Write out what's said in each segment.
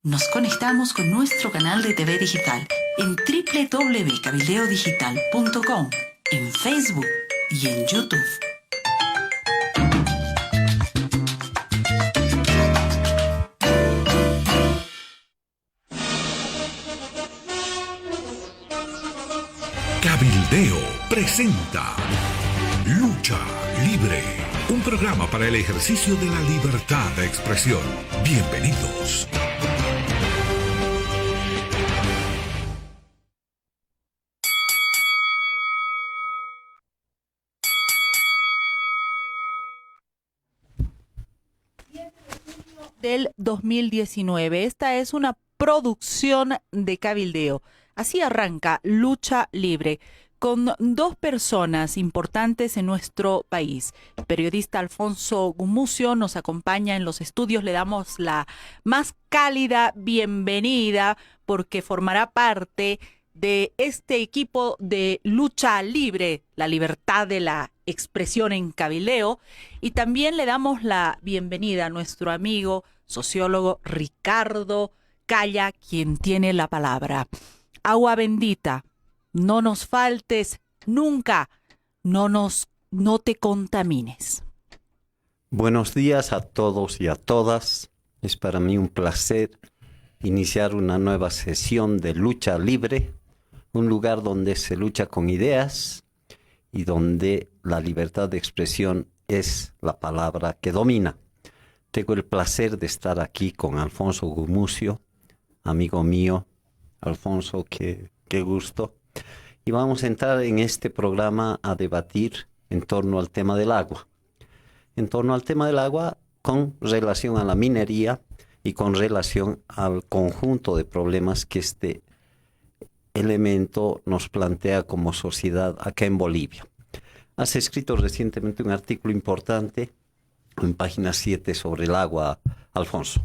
Nos conectamos con nuestro canal de TV digital en www.cabildeodigital.com, en Facebook y en YouTube. Cabildeo presenta Lucha Libre, un programa para el ejercicio de la libertad de expresión. Bienvenidos. Del 2019. Esta es una producción de Cabildeo. Así arranca Lucha Libre, con dos personas importantes en nuestro país. El periodista Alfonso Gumucio nos acompaña en los estudios. Le damos la más cálida bienvenida porque formará parte de este equipo de Lucha Libre, la libertad de la expresión en Cabildeo. Y también le damos la bienvenida a nuestro amigo sociólogo Ricardo Calla, quien tiene la palabra. Agua bendita, no nos faltes nunca, no te contamines. Buenos días a todos y a todas. Es para mí un placer iniciar una nueva sesión de Lucha Libre, un lugar donde se lucha con ideas y donde la libertad de expresión es la palabra que domina. Tengo el placer de estar aquí con Alfonso Gumucio, amigo mío. Alfonso, qué gusto. Y vamos a entrar en este programa a debatir en torno al tema del agua. En torno al tema del agua con relación a la minería y con relación al conjunto de problemas que este elemento nos plantea como sociedad acá en Bolivia. Has escrito recientemente un artículo importante en página 7 sobre el agua, Alfonso.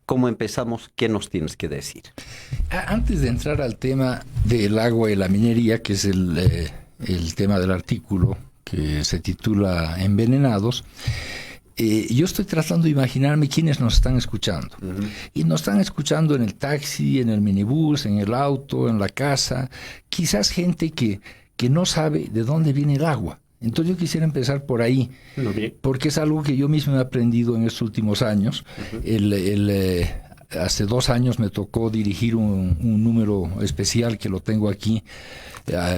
¿Cómo empezamos? ¿Qué nos tienes que decir? Antes de entrar al tema del agua y la minería, que es el tema del artículo que se titula Envenenados, yo estoy tratando de imaginarme quiénes nos están escuchando. Uh-huh. Y nos están escuchando en el taxi, en el minibús, en el auto, en la casa. Quizás gente que no sabe de dónde viene el agua. Entonces yo quisiera empezar por ahí, porque es algo que yo mismo he aprendido en estos últimos años. Uh-huh. Hace 2 años me tocó dirigir un número especial que lo tengo aquí,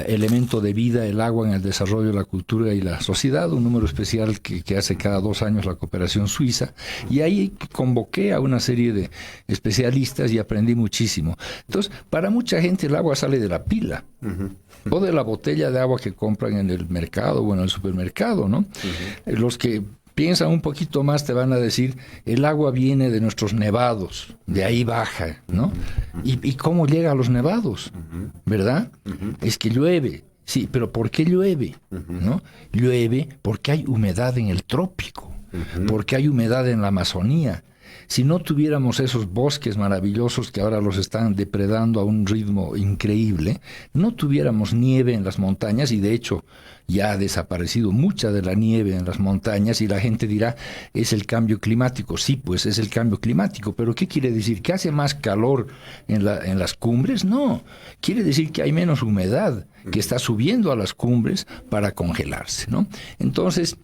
Elemento de vida, el agua en el desarrollo de la cultura y la sociedad, un número especial que hace cada 2 años la cooperación suiza, y ahí convoqué a una serie de especialistas y aprendí muchísimo. Entonces, para mucha gente el agua sale de la pila. Uh-huh. O de la botella de agua que compran en el mercado o en el supermercado, ¿no? Uh-huh. Los que piensan un poquito más te van a decir, el agua viene de nuestros nevados, de ahí baja, ¿no? Uh-huh. ¿Y cómo llega a los nevados? Uh-huh. ¿Verdad? Uh-huh. Es que llueve. Sí, pero ¿por qué llueve? Uh-huh. ¿No? Llueve porque hay humedad en el trópico, uh-huh. Porque hay humedad en la Amazonía. Si no tuviéramos esos bosques maravillosos que ahora los están depredando a un ritmo increíble, no tuviéramos nieve en las montañas, y de hecho ya ha desaparecido mucha de la nieve en las montañas, y la gente dirá, es el cambio climático. Sí, pues es el cambio climático, pero ¿qué quiere decir? ¿Que hace más calor en las cumbres? No, quiere decir que hay menos humedad que está subiendo a las cumbres para congelarse, ¿no? Entonces,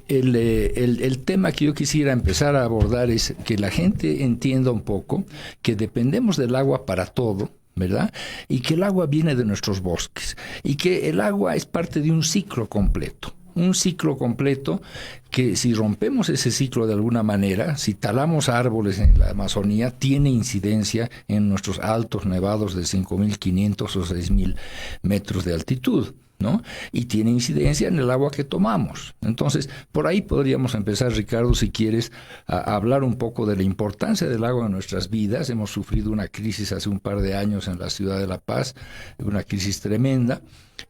el tema que yo quisiera empezar a abordar es que la gente entienda un poco que dependemos del agua para todo, ¿verdad? Y que el agua viene de nuestros bosques, y que el agua es parte de un ciclo completo. Un ciclo completo que, si rompemos ese ciclo de alguna manera, si talamos árboles en la Amazonía, tiene incidencia en nuestros altos nevados de 5.500 o 6.000 metros de altitud, ¿no? Y tiene incidencia en el agua que tomamos. Entonces, por ahí podríamos empezar, Ricardo, si quieres, a hablar un poco de la importancia del agua en nuestras vidas. Hemos sufrido una crisis hace un par de años en la ciudad de La Paz, una crisis tremenda,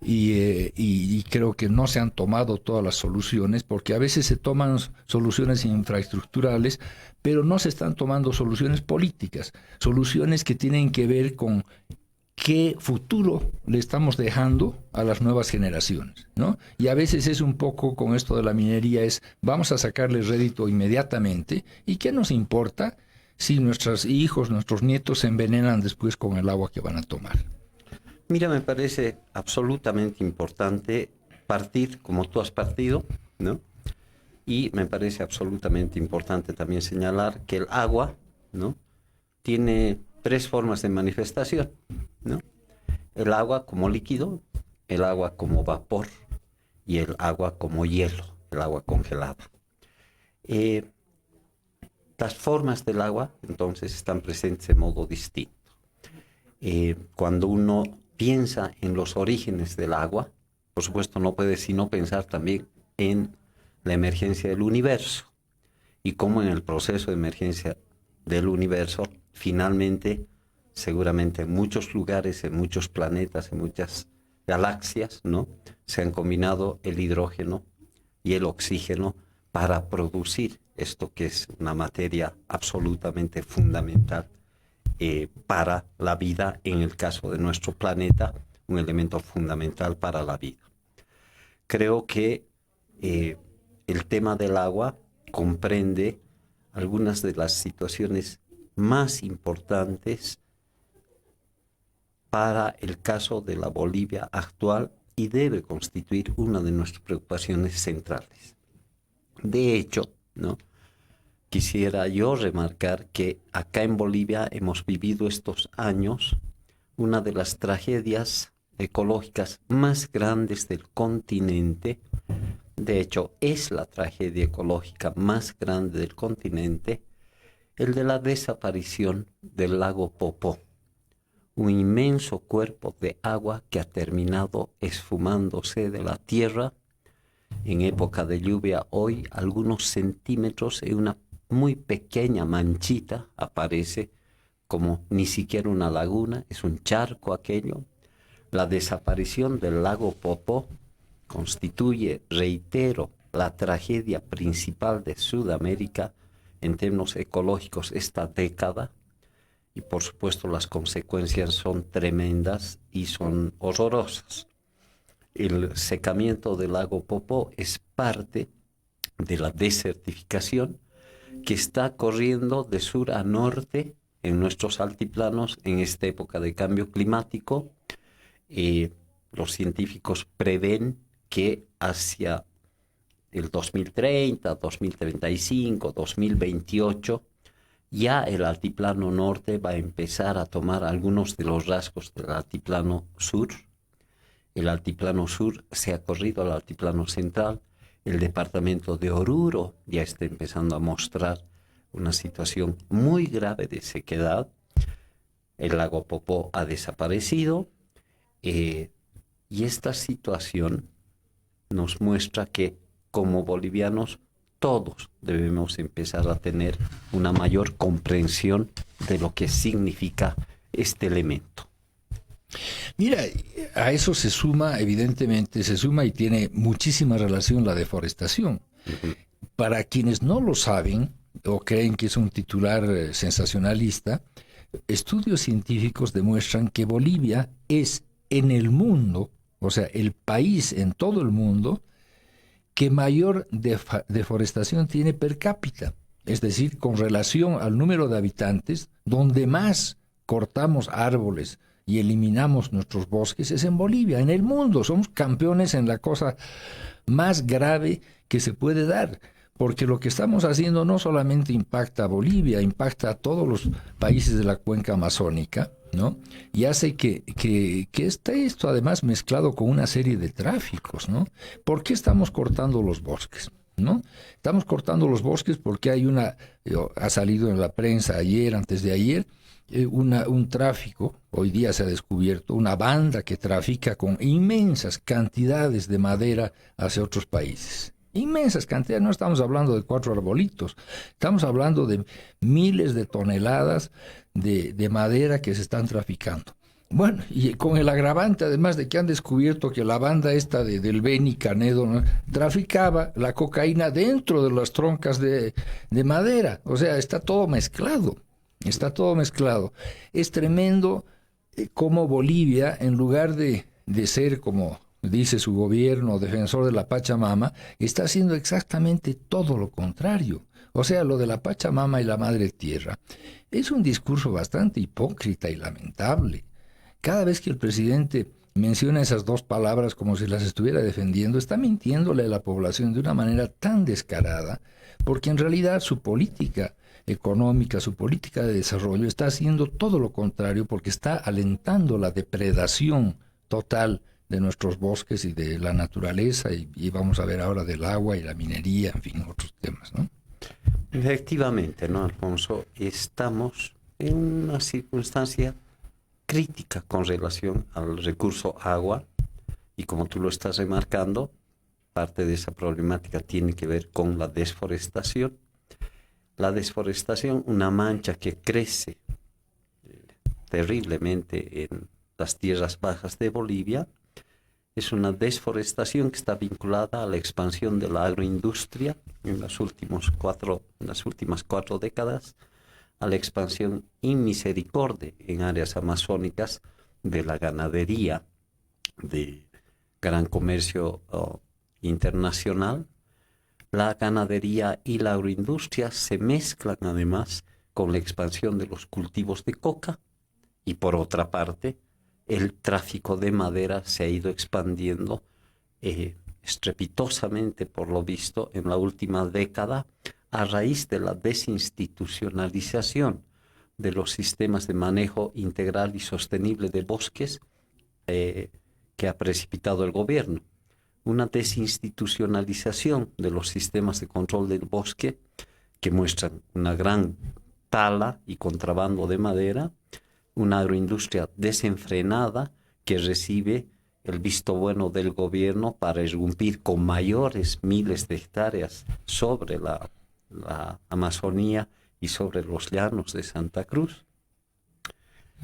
y creo que no se han tomado todas las soluciones, porque a veces se toman soluciones infraestructurales, pero no se están tomando soluciones políticas, soluciones que tienen que ver con qué futuro le estamos dejando a las nuevas generaciones, ¿no? Y a veces es un poco con esto de la minería, es vamos a sacarle rédito inmediatamente, y qué nos importa si nuestros hijos, nuestros nietos se envenenan después con el agua que van a tomar? Mira, me parece absolutamente importante partir como tú has partido, ¿no? Y me parece absolutamente importante también señalar que el agua, ¿no?, tiene 3 formas de manifestación, ¿no? El agua como líquido, el agua como vapor y el agua como hielo, el agua congelada. Las formas del agua, entonces, están presentes de modo distinto. Cuando uno piensa en los orígenes del agua, por supuesto no puede sino pensar también en la emergencia del universo y cómo en el proceso de emergencia del universo, finalmente, seguramente en muchos lugares, en muchos planetas, en muchas galaxias, ¿no?, se han combinado el hidrógeno y el oxígeno para producir esto que es una materia absolutamente fundamental para la vida, en el caso de nuestro planeta, un elemento fundamental para la vida. Creo que el tema del agua comprende algunas de las situaciones más importantes para el caso de la Bolivia actual y debe constituir una de nuestras preocupaciones centrales. De hecho, ¿no?, quisiera yo remarcar que acá en Bolivia hemos vivido estos años una de las tragedias ecológicas más grandes del continente. De hecho, es la tragedia ecológica más grande del continente, el de la desaparición del lago Popó, un inmenso cuerpo de agua que ha terminado esfumándose de la tierra en época de lluvia. Hoy algunos centímetros en una muy pequeña manchita aparece, como ni siquiera una laguna, es un charco aquello. La desaparición del lago Popó constituye, reitero, la tragedia principal de Sudamérica en términos ecológicos esta década, y por supuesto las consecuencias son tremendas y son horrorosas. El secamiento del lago Popó es parte de la desertificación que está corriendo de sur a norte en nuestros altiplanos en esta época de cambio climático. Los científicos prevén que hacia el 2030, 2035, 2028, ya el altiplano norte va a empezar a tomar algunos de los rasgos del altiplano sur. El altiplano sur se ha corrido al altiplano central. El departamento de Oruro ya está empezando a mostrar una situación muy grave de sequedad. El lago Popó ha desaparecido. Y esta situación nos muestra que como bolivianos todos debemos empezar a tener una mayor comprensión de lo que significa este elemento. Mira, a eso se suma, evidentemente, y tiene muchísima relación la deforestación. Uh-huh. Para quienes no lo saben o creen que es un titular sensacionalista, estudios científicos demuestran que Bolivia es en el mundo, o sea, el país en todo el mundo, que mayor deforestación tiene per cápita. Es decir, con relación al número de habitantes, donde más cortamos árboles y eliminamos nuestros bosques es en Bolivia, en el mundo. Somos campeones en la cosa más grave que se puede dar, porque lo que estamos haciendo no solamente impacta a Bolivia, impacta a todos los países de la cuenca amazónica, ¿no? Y hace que esté esto además mezclado con una serie de tráficos, ¿no? ¿Por qué estamos cortando los bosques? ¿No? Estamos cortando los bosques porque hay ha salido en la prensa ayer, antes de ayer, un tráfico, hoy día se ha descubierto, una banda que trafica con inmensas cantidades de madera hacia otros países. Inmensas cantidades, no estamos hablando de 4 arbolitos, estamos hablando de miles de toneladas de madera que se están traficando. Bueno, y con el agravante además de que han descubierto que la banda esta del Beni Canedo, ¿no?, traficaba la cocaína dentro de las troncas de madera. O sea, está todo mezclado. Es tremendo cómo Bolivia, en lugar de ser, como dice su gobierno, defensor de la Pachamama, está haciendo exactamente todo lo contrario. O sea, lo de la Pachamama y la Madre Tierra es un discurso bastante hipócrita y lamentable. Cada vez que el presidente menciona esas dos palabras como si las estuviera defendiendo, está mintiéndole a la población de una manera tan descarada, porque en realidad su política económica, su política de desarrollo está haciendo todo lo contrario, porque está alentando la depredación total de nuestros bosques y de la naturaleza, y vamos a ver ahora del agua y la minería, en fin, otros temas, ¿no? Efectivamente, ¿no, Alfonso? Estamos en una circunstancia crítica con relación al recurso agua, y como tú lo estás remarcando, parte de esa problemática tiene que ver con la desforestación. La desforestación, una mancha que crece terriblemente en las tierras bajas de Bolivia, es una desforestación que está vinculada a la expansión de la agroindustria en las últimas 4 décadas, a la expansión inmisericorde en áreas amazónicas de la ganadería, de gran comercio internacional. La ganadería y la agroindustria se mezclan además con la expansión de los cultivos de coca, y por otra parte el tráfico de madera se ha ido expandiendo estrepitosamente, por lo visto, en la última década, a raíz de la desinstitucionalización de los sistemas de manejo integral y sostenible de bosques que ha precipitado el gobierno. Una desinstitucionalización de los sistemas de control del bosque que muestran una gran tala y contrabando de madera, una agroindustria desenfrenada que recibe el visto bueno del gobierno para irrumpir con mayores miles de hectáreas sobre la Amazonía y sobre los llanos de Santa Cruz.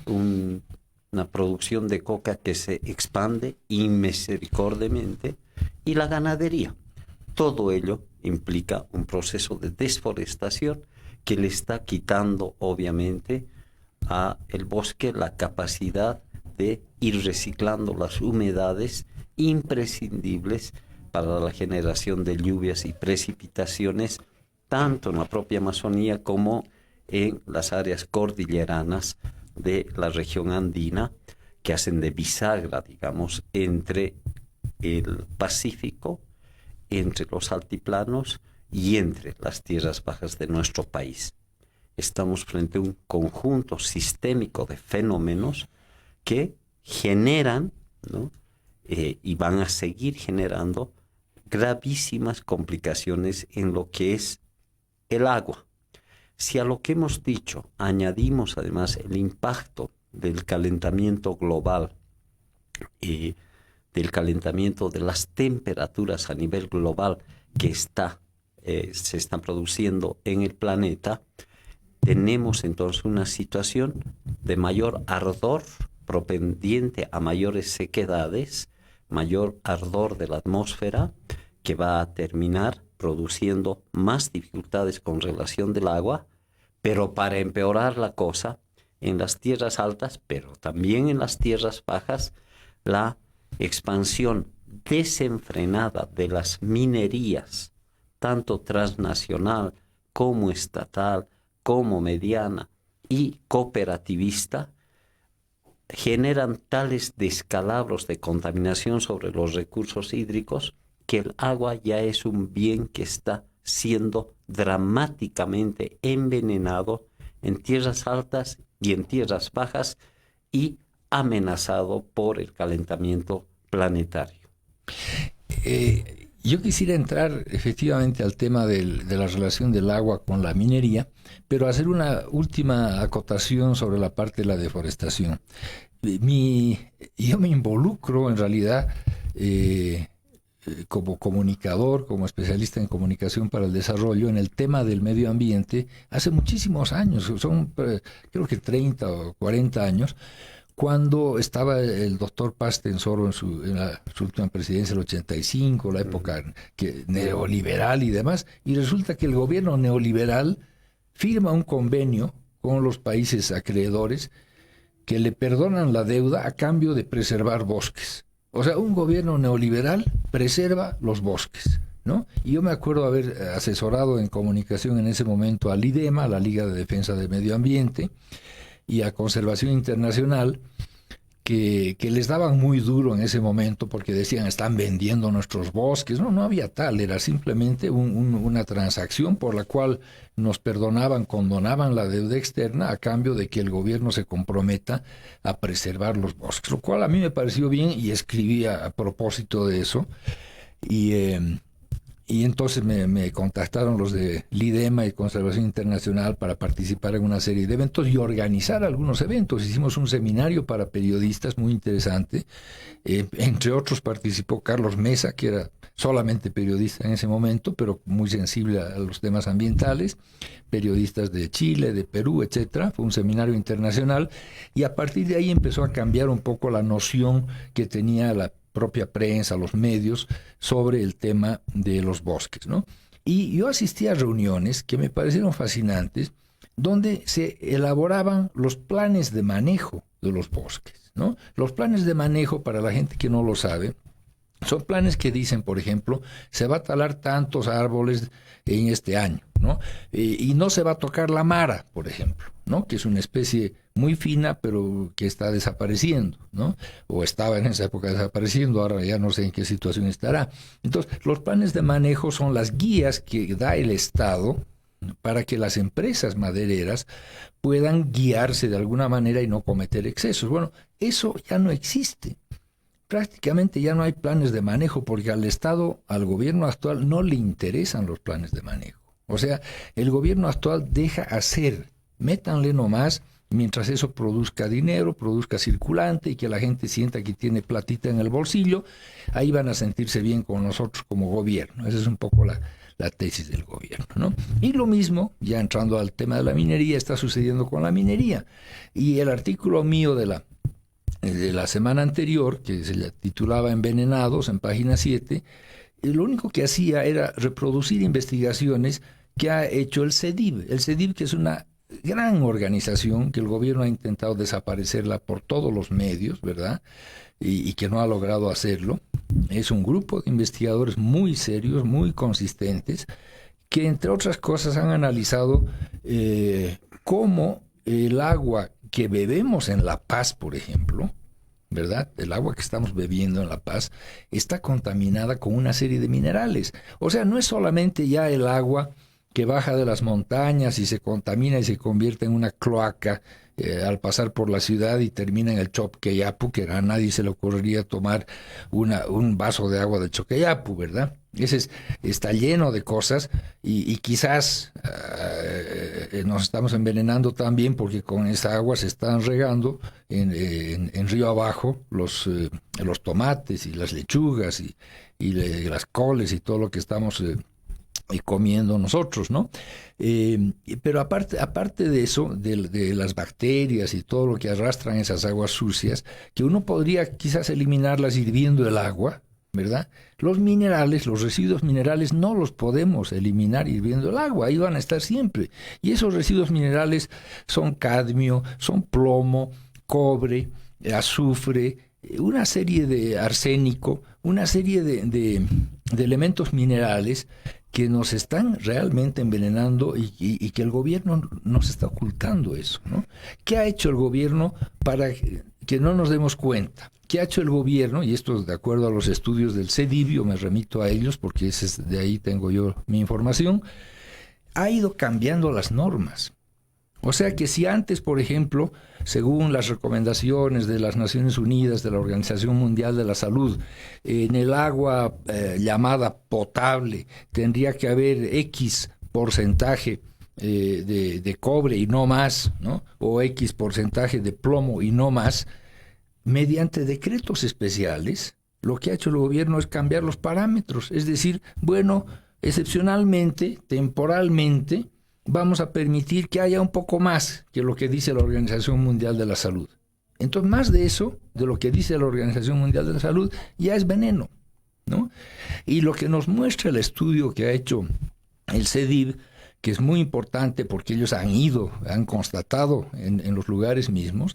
Una producción de coca que se expande inmisericordiamente, y la ganadería. Todo ello implica un proceso de desforestación que le está quitando, obviamente, a el bosque la capacidad de ir reciclando las humedades imprescindibles para la generación de lluvias y precipitaciones, tanto en la propia Amazonía como en las áreas cordilleranas de la región andina, que hacen de bisagra, digamos, entre el Pacífico, entre los altiplanos y entre las tierras bajas de nuestro país. Estamos frente a un conjunto sistémico de fenómenos que generan, ¿no? Y van a seguir generando gravísimas complicaciones en lo que es el agua. Si a lo que hemos dicho añadimos además el impacto del calentamiento global, del calentamiento de las temperaturas a nivel global que se están produciendo en el planeta, tenemos entonces una situación de mayor ardor, propendiente a mayores sequedades, mayor ardor de la atmósfera, que va a terminar produciendo más dificultades con relación del agua, pero para empeorar la cosa, en las tierras altas, pero también en las tierras bajas, la expansión desenfrenada de las minerías, tanto transnacional como estatal, como mediana y cooperativista, generan tales descalabros de contaminación sobre los recursos hídricos que el agua ya es un bien que está siendo dramáticamente envenenado en tierras altas y en tierras bajas y amenazado por el calentamiento planetario. Yo quisiera entrar efectivamente al tema de la relación del agua con la minería, pero hacer una última acotación sobre la parte de la deforestación. Yo me involucro en realidad como comunicador, como especialista en comunicación para el desarrollo en el tema del medio ambiente hace muchísimos años, son creo que 30 o 40 años, cuando estaba el doctor Paz Tensoro en su última presidencia, el 85, la época neoliberal y demás, y resulta que el gobierno neoliberal firma un convenio con los países acreedores que le perdonan la deuda a cambio de preservar bosques. O sea, un gobierno neoliberal preserva los bosques. ¿no? Y yo me acuerdo haber asesorado en comunicación en ese momento al IDEMA, a la Liga de Defensa del Medio Ambiente, y a Conservación Internacional, que les daban muy duro en ese momento porque decían, están vendiendo nuestros bosques. No había tal, era simplemente una transacción por la cual nos condonaban la deuda externa a cambio de que el gobierno se comprometa a preservar los bosques, lo cual a mí me pareció bien y escribí a propósito de eso. Y entonces me contactaron los de IDEMA y Conservación Internacional para participar en una serie de eventos y organizar algunos eventos. Hicimos un seminario para periodistas muy interesante. Entre otros participó Carlos Mesa, que era solamente periodista en ese momento, pero muy sensible a los temas ambientales, periodistas de Chile, de Perú, etcétera. Fue un seminario internacional y a partir de ahí empezó a cambiar un poco la noción que tenía la propia prensa, los medios, sobre el tema de los bosques, ¿no? Y yo asistí a reuniones que me parecieron fascinantes, donde se elaboraban los planes de manejo de los bosques, ¿no? Los planes de manejo, para la gente que no lo sabe, son planes que dicen, por ejemplo, se va a talar tantos árboles en este año, ¿no? Y no se va a tocar la mara, por ejemplo, ¿no? Que es una especie muy fina, pero que está desapareciendo, ¿no? O estaba en esa época desapareciendo, ahora ya no sé en qué situación estará. Entonces, los planes de manejo son las guías que da el Estado para que las empresas madereras puedan guiarse de alguna manera y no cometer excesos. Bueno, eso ya no existe. Prácticamente ya no hay planes de manejo porque al Estado, al gobierno actual, no le interesan los planes de manejo. O sea, el gobierno actual deja hacer, métanle nomás, mientras eso produzca dinero, produzca circulante y que la gente sienta que tiene platita en el bolsillo, ahí van a sentirse bien con nosotros como gobierno. Esa es un poco la tesis del gobierno, ¿no? Y lo mismo, ya entrando al tema de la minería, está sucediendo con la minería. Y el artículo mío de la semana anterior, que se titulaba Envenenados, en página 7, lo único que hacía era reproducir investigaciones que ha hecho el CEDIV. El CEDIV, que es una gran organización que el gobierno ha intentado desaparecerla por todos los medios, ¿verdad? Y que no ha logrado hacerlo. Es un grupo de investigadores muy serios, muy consistentes, que entre otras cosas han analizado cómo el agua que bebemos en La Paz, por ejemplo, ¿verdad? El agua que estamos bebiendo en La Paz está contaminada con una serie de minerales. O sea, no es solamente ya el agua que baja de las montañas y se contamina y se convierte en una cloaca al pasar por la ciudad y termina en el Choqueyapu, que a nadie se le ocurriría tomar un vaso de agua de Choqueyapu, ¿verdad? Está lleno de cosas y quizás nos estamos envenenando también porque con esa agua se están regando en río abajo los tomates y las lechugas y las coles y todo lo que estamos comiendo nosotros, ¿no? Pero aparte de eso, de las bacterias y todo lo que arrastran esas aguas sucias, que uno podría quizás eliminarlas hirviendo el agua, ¿verdad? Los minerales, los residuos minerales no los podemos eliminar hirviendo el agua, ahí van a estar siempre. Y esos residuos minerales son cadmio, son plomo, cobre, azufre, una serie de arsénico, una serie de elementos minerales que nos están realmente envenenando y que el gobierno nos está ocultando eso, ¿no? ¿Qué ha hecho el gobierno para que no nos demos cuenta? ¿Qué ha hecho el gobierno? Y esto es de acuerdo a los estudios del CEDIV, yo me remito a ellos porque de ahí tengo yo mi información, ha ido cambiando las normas. O sea que si antes, por ejemplo, según las recomendaciones de las Naciones Unidas, de la Organización Mundial de la Salud, en el agua llamada potable tendría que haber X porcentaje de cobre y no más, ¿no? O X porcentaje de plomo y no más, mediante decretos especiales, lo que ha hecho el gobierno es cambiar los parámetros. Es decir, bueno, excepcionalmente, temporalmente, vamos a permitir que haya un poco más que lo que dice la Organización Mundial de la Salud. Entonces, más de eso, de lo que dice la Organización Mundial de la Salud, ya es veneno, ¿no? Y lo que nos muestra el estudio que ha hecho el CEDIV, que es muy importante porque ellos han constatado en los lugares mismos,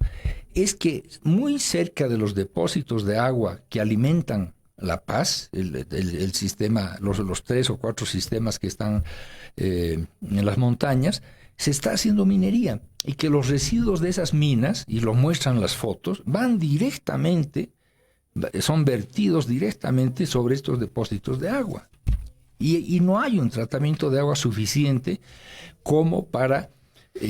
es que muy cerca de los depósitos de agua que alimentan La Paz, el sistema, los 3 o 4 sistemas que están en las montañas, se está haciendo minería y que los residuos de esas minas, y lo muestran las fotos, van directamente, son vertidos directamente sobre estos depósitos de agua. Y no hay un tratamiento de agua suficiente como para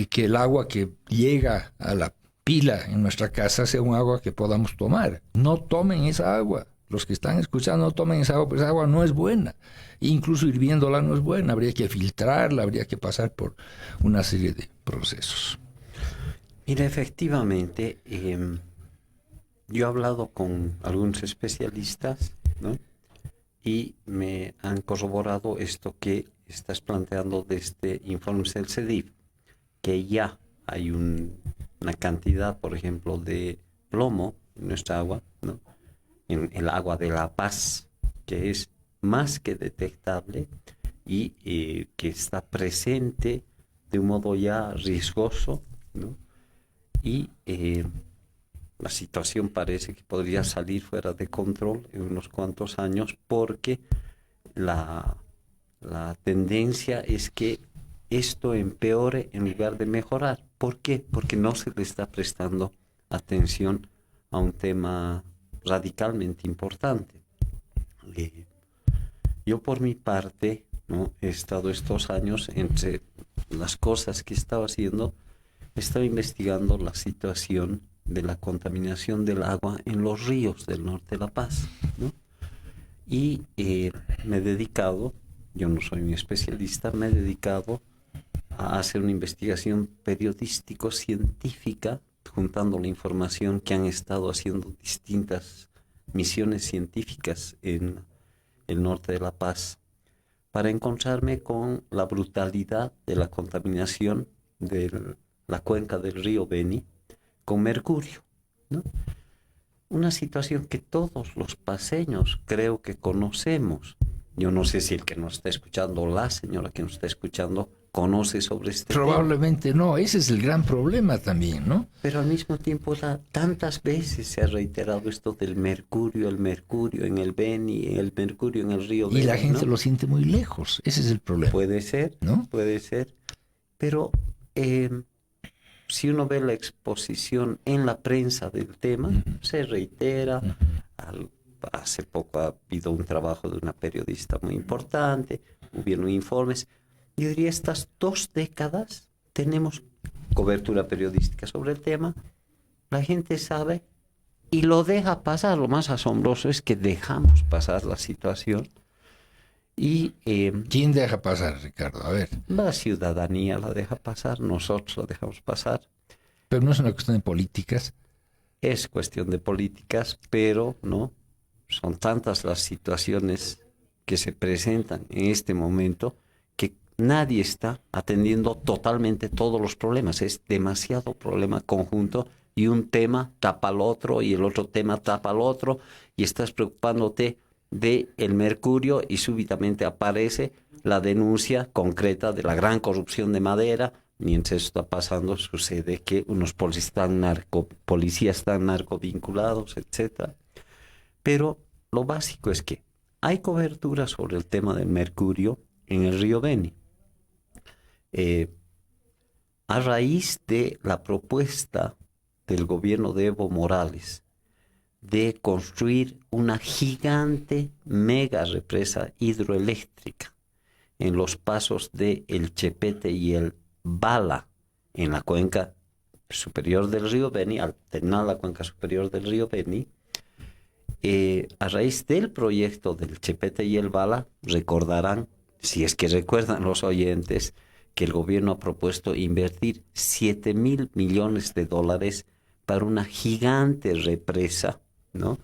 que el agua que llega a la pila en nuestra casa sea un agua que podamos tomar. No tomen esa agua. Los que están escuchando, no tomen esa agua, pues esa agua no es buena. Incluso hirviéndola no es buena. Habría que filtrarla, habría que pasar por una serie de procesos. Mira, efectivamente, yo he hablado con algunos especialistas, ¿no? Y me han corroborado esto que estás planteando de este informe del CEDIF, que ya hay una cantidad, por ejemplo, de plomo en nuestra agua, ¿no? En el agua de La Paz, que es más que detectable y que está presente de un modo ya riesgoso, ¿no? Y la situación parece que podría salir fuera de control en unos cuantos años, porque la tendencia es que esto empeore en lugar de mejorar. ¿Por qué? Porque no se le está prestando atención a un tema radicalmente importante. Yo por mi parte, ¿no?, he estado estos años, entre las cosas que estaba haciendo, estaba investigando la situación de la contaminación del agua en los ríos del norte de La Paz, ¿no? Y me he dedicado, yo no soy un especialista, me he dedicado a hacer una investigación periodístico-científica, juntando la información que han estado haciendo distintas misiones científicas en el norte de La Paz, para encontrarme con la brutalidad de la contaminación de la cuenca del río Beni con mercurio, ¿no? Una situación que todos los paceños creo que conocemos. Yo no sé si el que nos está escuchando, la señora que nos está escuchando, conoce sobre este Probablemente tema. No, ese es el gran problema también, ¿no? Pero al mismo tiempo tantas veces se ha reiterado esto del mercurio, el mercurio en el Beni, el mercurio en el río Beni. Y la gente, ¿no?, lo siente muy lejos, ese es el problema. Puede ser, ¿no? Puede ser, pero si uno ve la exposición en la prensa del tema, se reitera. Hace poco ha habido un trabajo de una periodista muy importante, hubieron informes. Yo diría, estas 2 décadas tenemos cobertura periodística sobre el tema, la gente sabe y lo deja pasar. Lo más asombroso es que dejamos pasar la situación. Y ¿quién deja pasar, Ricardo? A ver. La ciudadanía la deja pasar, nosotros la dejamos pasar. Pero no es una cuestión de políticas. Es cuestión de políticas, pero no, son tantas las situaciones que se presentan en este momento que nadie está atendiendo totalmente todos los problemas. Es demasiado problema conjunto y un tema tapa al otro y el otro tema tapa al otro, y estás preocupándote de el mercurio y súbitamente aparece la denuncia concreta de la gran corrupción de Madera. Mientras eso está pasando, sucede que unos policías están narcovinculados, etc. Pero lo básico es que hay cobertura sobre el tema del mercurio en el río Beni. A raíz de la propuesta del gobierno de Evo Morales de construir una gigante mega represa hidroeléctrica en los pasos de El Chepete y el Bala, en la cuenca superior del río Beni, al terminar la cuenca superior del río Beni, a raíz del proyecto del Chepete y el Bala, recordarán, si es que recuerdan los oyentes, que el gobierno ha propuesto invertir $7,000 millones para una gigante represa, ¿no?,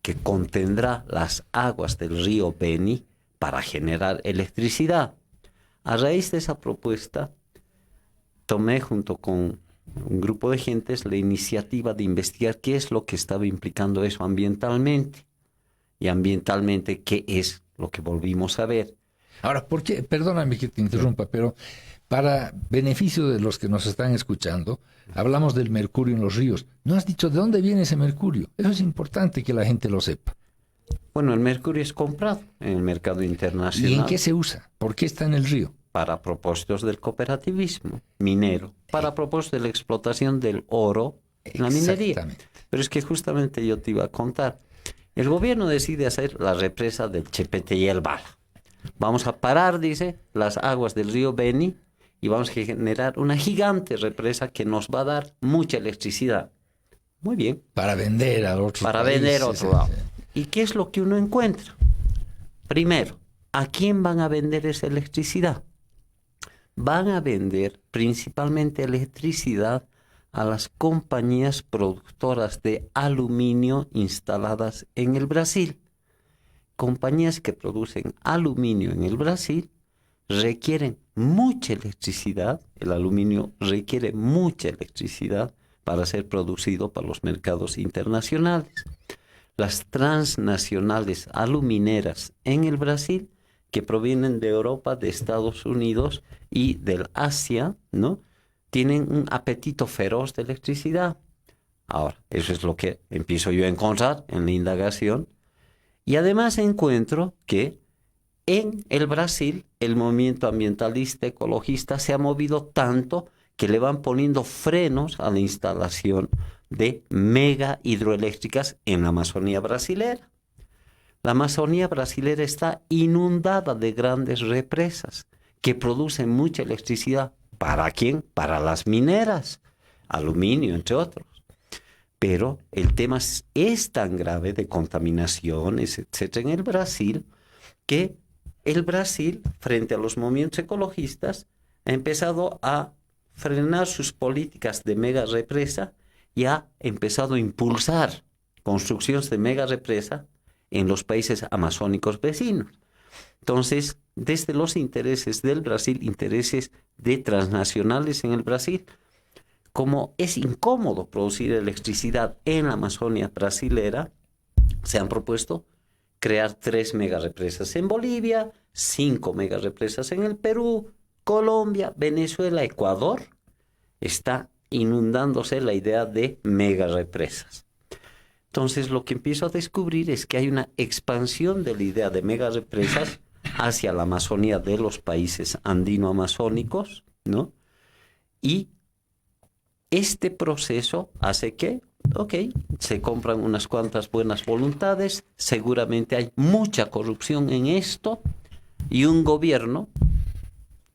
que contendrá las aguas del río Beni para generar electricidad. A raíz de esa propuesta, tomé junto con un grupo de gentes la iniciativa de investigar qué es lo que estaba implicando eso ambientalmente. Y ambientalmente, ¿qué es lo que volvimos a ver? Ahora, ¿por qué? Perdóname que te interrumpa, pero para beneficio de los que nos están escuchando, hablamos del mercurio en los ríos. No has dicho de dónde viene ese mercurio. Eso es importante que la gente lo sepa. Bueno, el mercurio es comprado en el mercado internacional. ¿Y en qué se usa? ¿Por qué está en el río? Para propósitos del cooperativismo minero, para propósitos de la explotación del oro en la minería. Exactamente. Pero es que justamente yo te iba a contar. El gobierno decide hacer la represa del Chepete y el Bala. Vamos a parar, dice, las aguas del río Beni y vamos a generar una gigante represa que nos va a dar mucha electricidad. Muy bien. Para vender a otros Para países. vender a otro lado. ¿Y qué es lo que uno encuentra? Primero, ¿a quién van a vender esa electricidad? Van a vender principalmente electricidad a las compañías productoras de aluminio instaladas en el Brasil. Compañías que producen aluminio en el Brasil requieren mucha electricidad. El aluminio requiere mucha electricidad para ser producido para los mercados internacionales. Las transnacionales alumineras en el Brasil, que provienen de Europa, de Estados Unidos y del Asia, ¿no?, tienen un apetito feroz de electricidad. Ahora, eso es lo que empiezo yo a encontrar en la indagación. Y además encuentro que en el Brasil el movimiento ambientalista, ecologista, se ha movido tanto que le van poniendo frenos a la instalación de mega hidroeléctricas en la Amazonía brasilera. La Amazonía brasilera está inundada de grandes represas que producen mucha electricidad. ¿Para quién? Para las mineras, aluminio, entre otros. Pero el tema es tan grave de contaminaciones, etcétera, en el Brasil, que el Brasil, frente a los movimientos ecologistas, ha empezado a frenar sus políticas de mega represa y ha empezado a impulsar construcciones de mega represa en los países amazónicos vecinos. Entonces, desde los intereses del Brasil, intereses de transnacionales en el Brasil, como es incómodo producir electricidad en la Amazonia brasilera, se han propuesto crear 3 megarepresas en Bolivia, 5 megarepresas en el Perú, Colombia, Venezuela, Ecuador. Está inundándose la idea de megarepresas. Entonces, lo que empiezo a descubrir es que hay una expansión de la idea de megarepresas hacia la Amazonía de los países andino-amazónicos, ¿no? Y este proceso hace que, se compran unas cuantas buenas voluntades, seguramente hay mucha corrupción en esto y un gobierno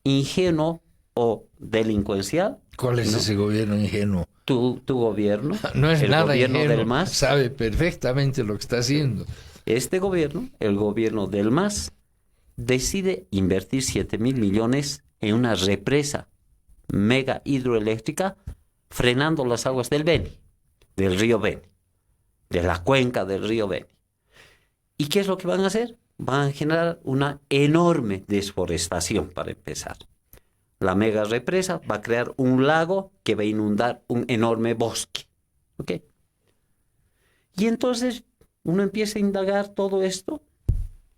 ingenuo o delincuencial. ¿Cuál es ese gobierno ingenuo? Tu gobierno, no es el nada gobierno ingenuo, del MAS. sabe perfectamente lo que está haciendo. Este gobierno, el gobierno del MAS, decide invertir 7.000 millones en una represa mega hidroeléctrica frenando las aguas del Beni, del río Beni, de la cuenca del río Beni. ¿Y qué es lo que van a hacer? Van a generar una enorme desforestación para empezar. La mega represa va a crear un lago que va a inundar un enorme bosque. ¿Ok? Y entonces uno empieza a indagar todo esto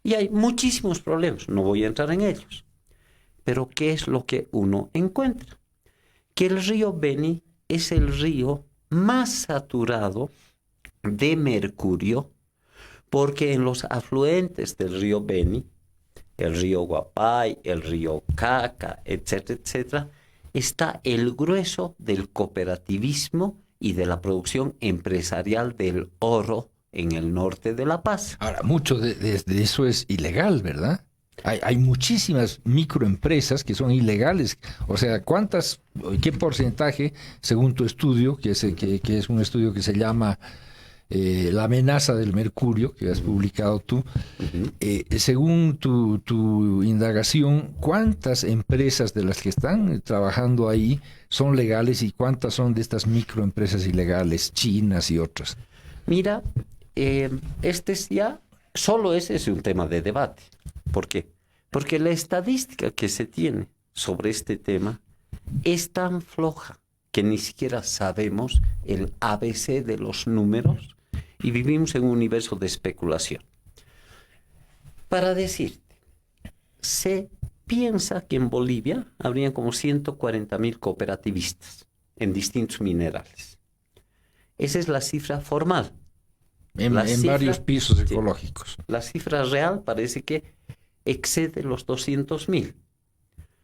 y hay muchísimos problemas. No voy a entrar en ellos. Pero ¿qué es lo que uno encuentra? Que el río Beni es el río más saturado de mercurio porque en los afluentes del río Beni, el río Guapay, el río Caca, etcétera, etcétera, está el grueso del cooperativismo y de la producción empresarial del oro en el norte de La Paz. Ahora, mucho de eso es ilegal, ¿verdad? Hay muchísimas microempresas que son ilegales. O sea, ¿qué porcentaje, según tu estudio, que es un estudio que se llama La amenaza del mercurio, que has publicado tú, según tu indagación, ¿cuántas empresas de las que están trabajando ahí son legales y cuántas son de estas microempresas ilegales, chinas y otras? Mira, solo ese es un tema de debate. ¿Por qué? Porque la estadística que se tiene sobre este tema es tan floja que ni siquiera sabemos el ABC de los números y vivimos en un universo de especulación. Para decirte, se piensa que en Bolivia habrían como 140.000 cooperativistas en distintos minerales. Esa es la cifra formal. en varios pisos ecológicos. La cifra real parece que excede los 200.000.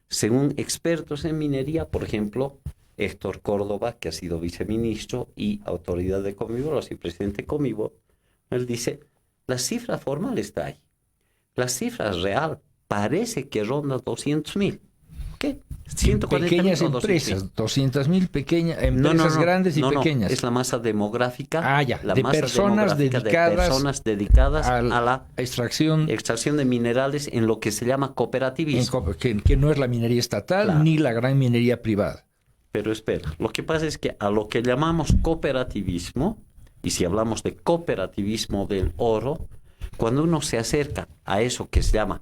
Según expertos en minería, por ejemplo, Héctor Córdoba, que ha sido viceministro y autoridad de Comibol, así presidente de Comibol, él dice, la cifra formal está ahí. La cifra real parece que ronda 200.000. ¿Qué? 140.000 pequeñas o empresas, 200.000 pequeñas empresas no, grandes y pequeñas. Es la masa demográfica. De personas dedicadas a a la extracción de minerales en lo que se llama cooperativismo. Que no es la minería estatal, claro, ni la gran minería privada. Pero espera, lo que pasa es que a lo que llamamos cooperativismo, y si hablamos de cooperativismo del oro, cuando uno se acerca a eso que se llama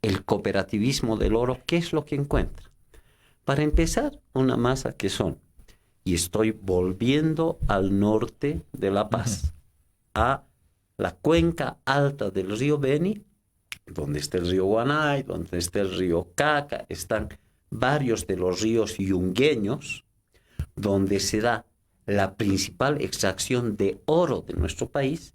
el cooperativismo del oro, ¿qué es lo que encuentra? Para empezar, una masa que son, y estoy volviendo al norte de La Paz, a la cuenca alta del río Beni, donde está el río Guanay, donde está el río Caca, están varios de los ríos yungueños, donde se da la principal extracción de oro de nuestro país.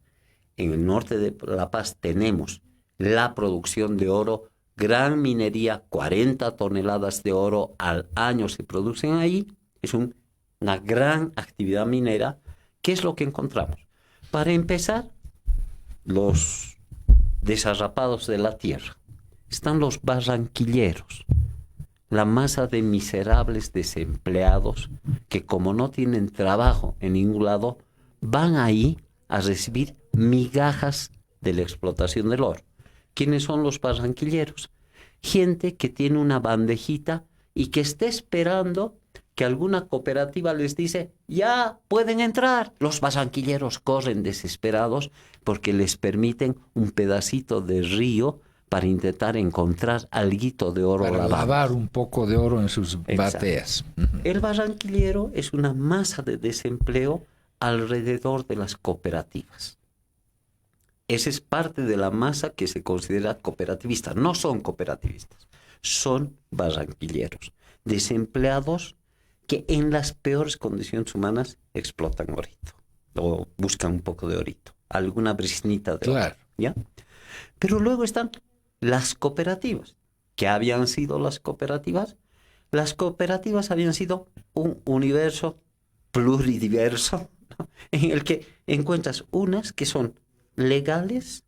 En el norte de La Paz tenemos la producción de oro, gran minería, 40 toneladas de oro al año se producen ahí. Es una gran actividad minera. ¿Qué es lo que encontramos? Para empezar, los desarrapados de la tierra. Están los barranquilleros, la masa de miserables desempleados que, como no tienen trabajo en ningún lado, van ahí a recibir migajas de la explotación del oro. ¿Quiénes son los barranquilleros? Gente que tiene una bandejita y que está esperando que alguna cooperativa les dice, ya pueden entrar. Los barranquilleros corren desesperados porque les permiten un pedacito de río para intentar encontrar alguito de oro. Para lavar un poco de oro en sus bateas. El barranquillero es una masa de desempleo alrededor de las cooperativas. Esa es parte de la masa que se considera cooperativista. No son cooperativistas, son barranquilleros, desempleados que en las peores condiciones humanas explotan orito o buscan un poco de orito, alguna brisnita de oro, ¿ya? Pero luego están las cooperativas. ¿Qué habían sido las cooperativas? Las cooperativas habían sido un universo pluridiverso, ¿no?, en el que encuentras unas que son legales,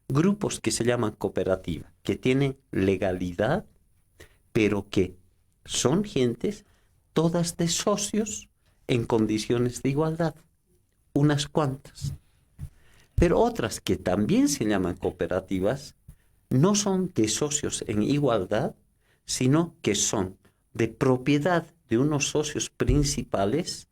grupos que se llaman cooperativa, que tienen legalidad, pero que son gentes todas de socios en condiciones de igualdad, unas cuantas. Pero otras que también se llaman cooperativas no son de socios en igualdad, sino que son de propiedad de unos socios principales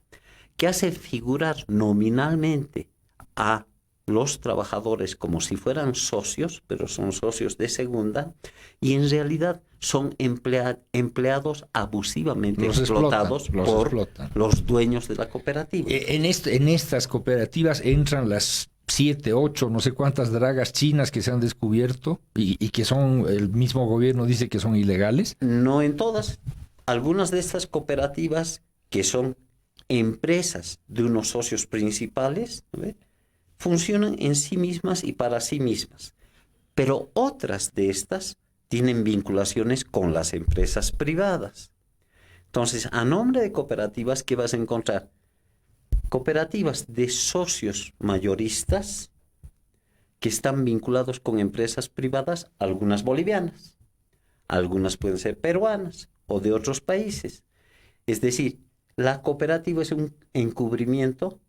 que hacen figurar nominalmente a los trabajadores como si fueran socios, pero son socios de segunda, y en realidad son empleados abusivamente explotados por los dueños de la cooperativa. En estas cooperativas entran las 7, 8, no sé cuántas dragas chinas que se han descubierto y que son, el mismo gobierno dice que son ilegales. No en todas. Algunas de estas cooperativas que son empresas de unos socios principales, ¿ve?, funcionan en sí mismas y para sí mismas. Pero otras de estas tienen vinculaciones con las empresas privadas. Entonces, a nombre de cooperativas, ¿qué vas a encontrar? Cooperativas de socios mayoristas que están vinculados con empresas privadas, algunas bolivianas, algunas pueden ser peruanas o de otros países. Es decir, la cooperativa es un encubrimiento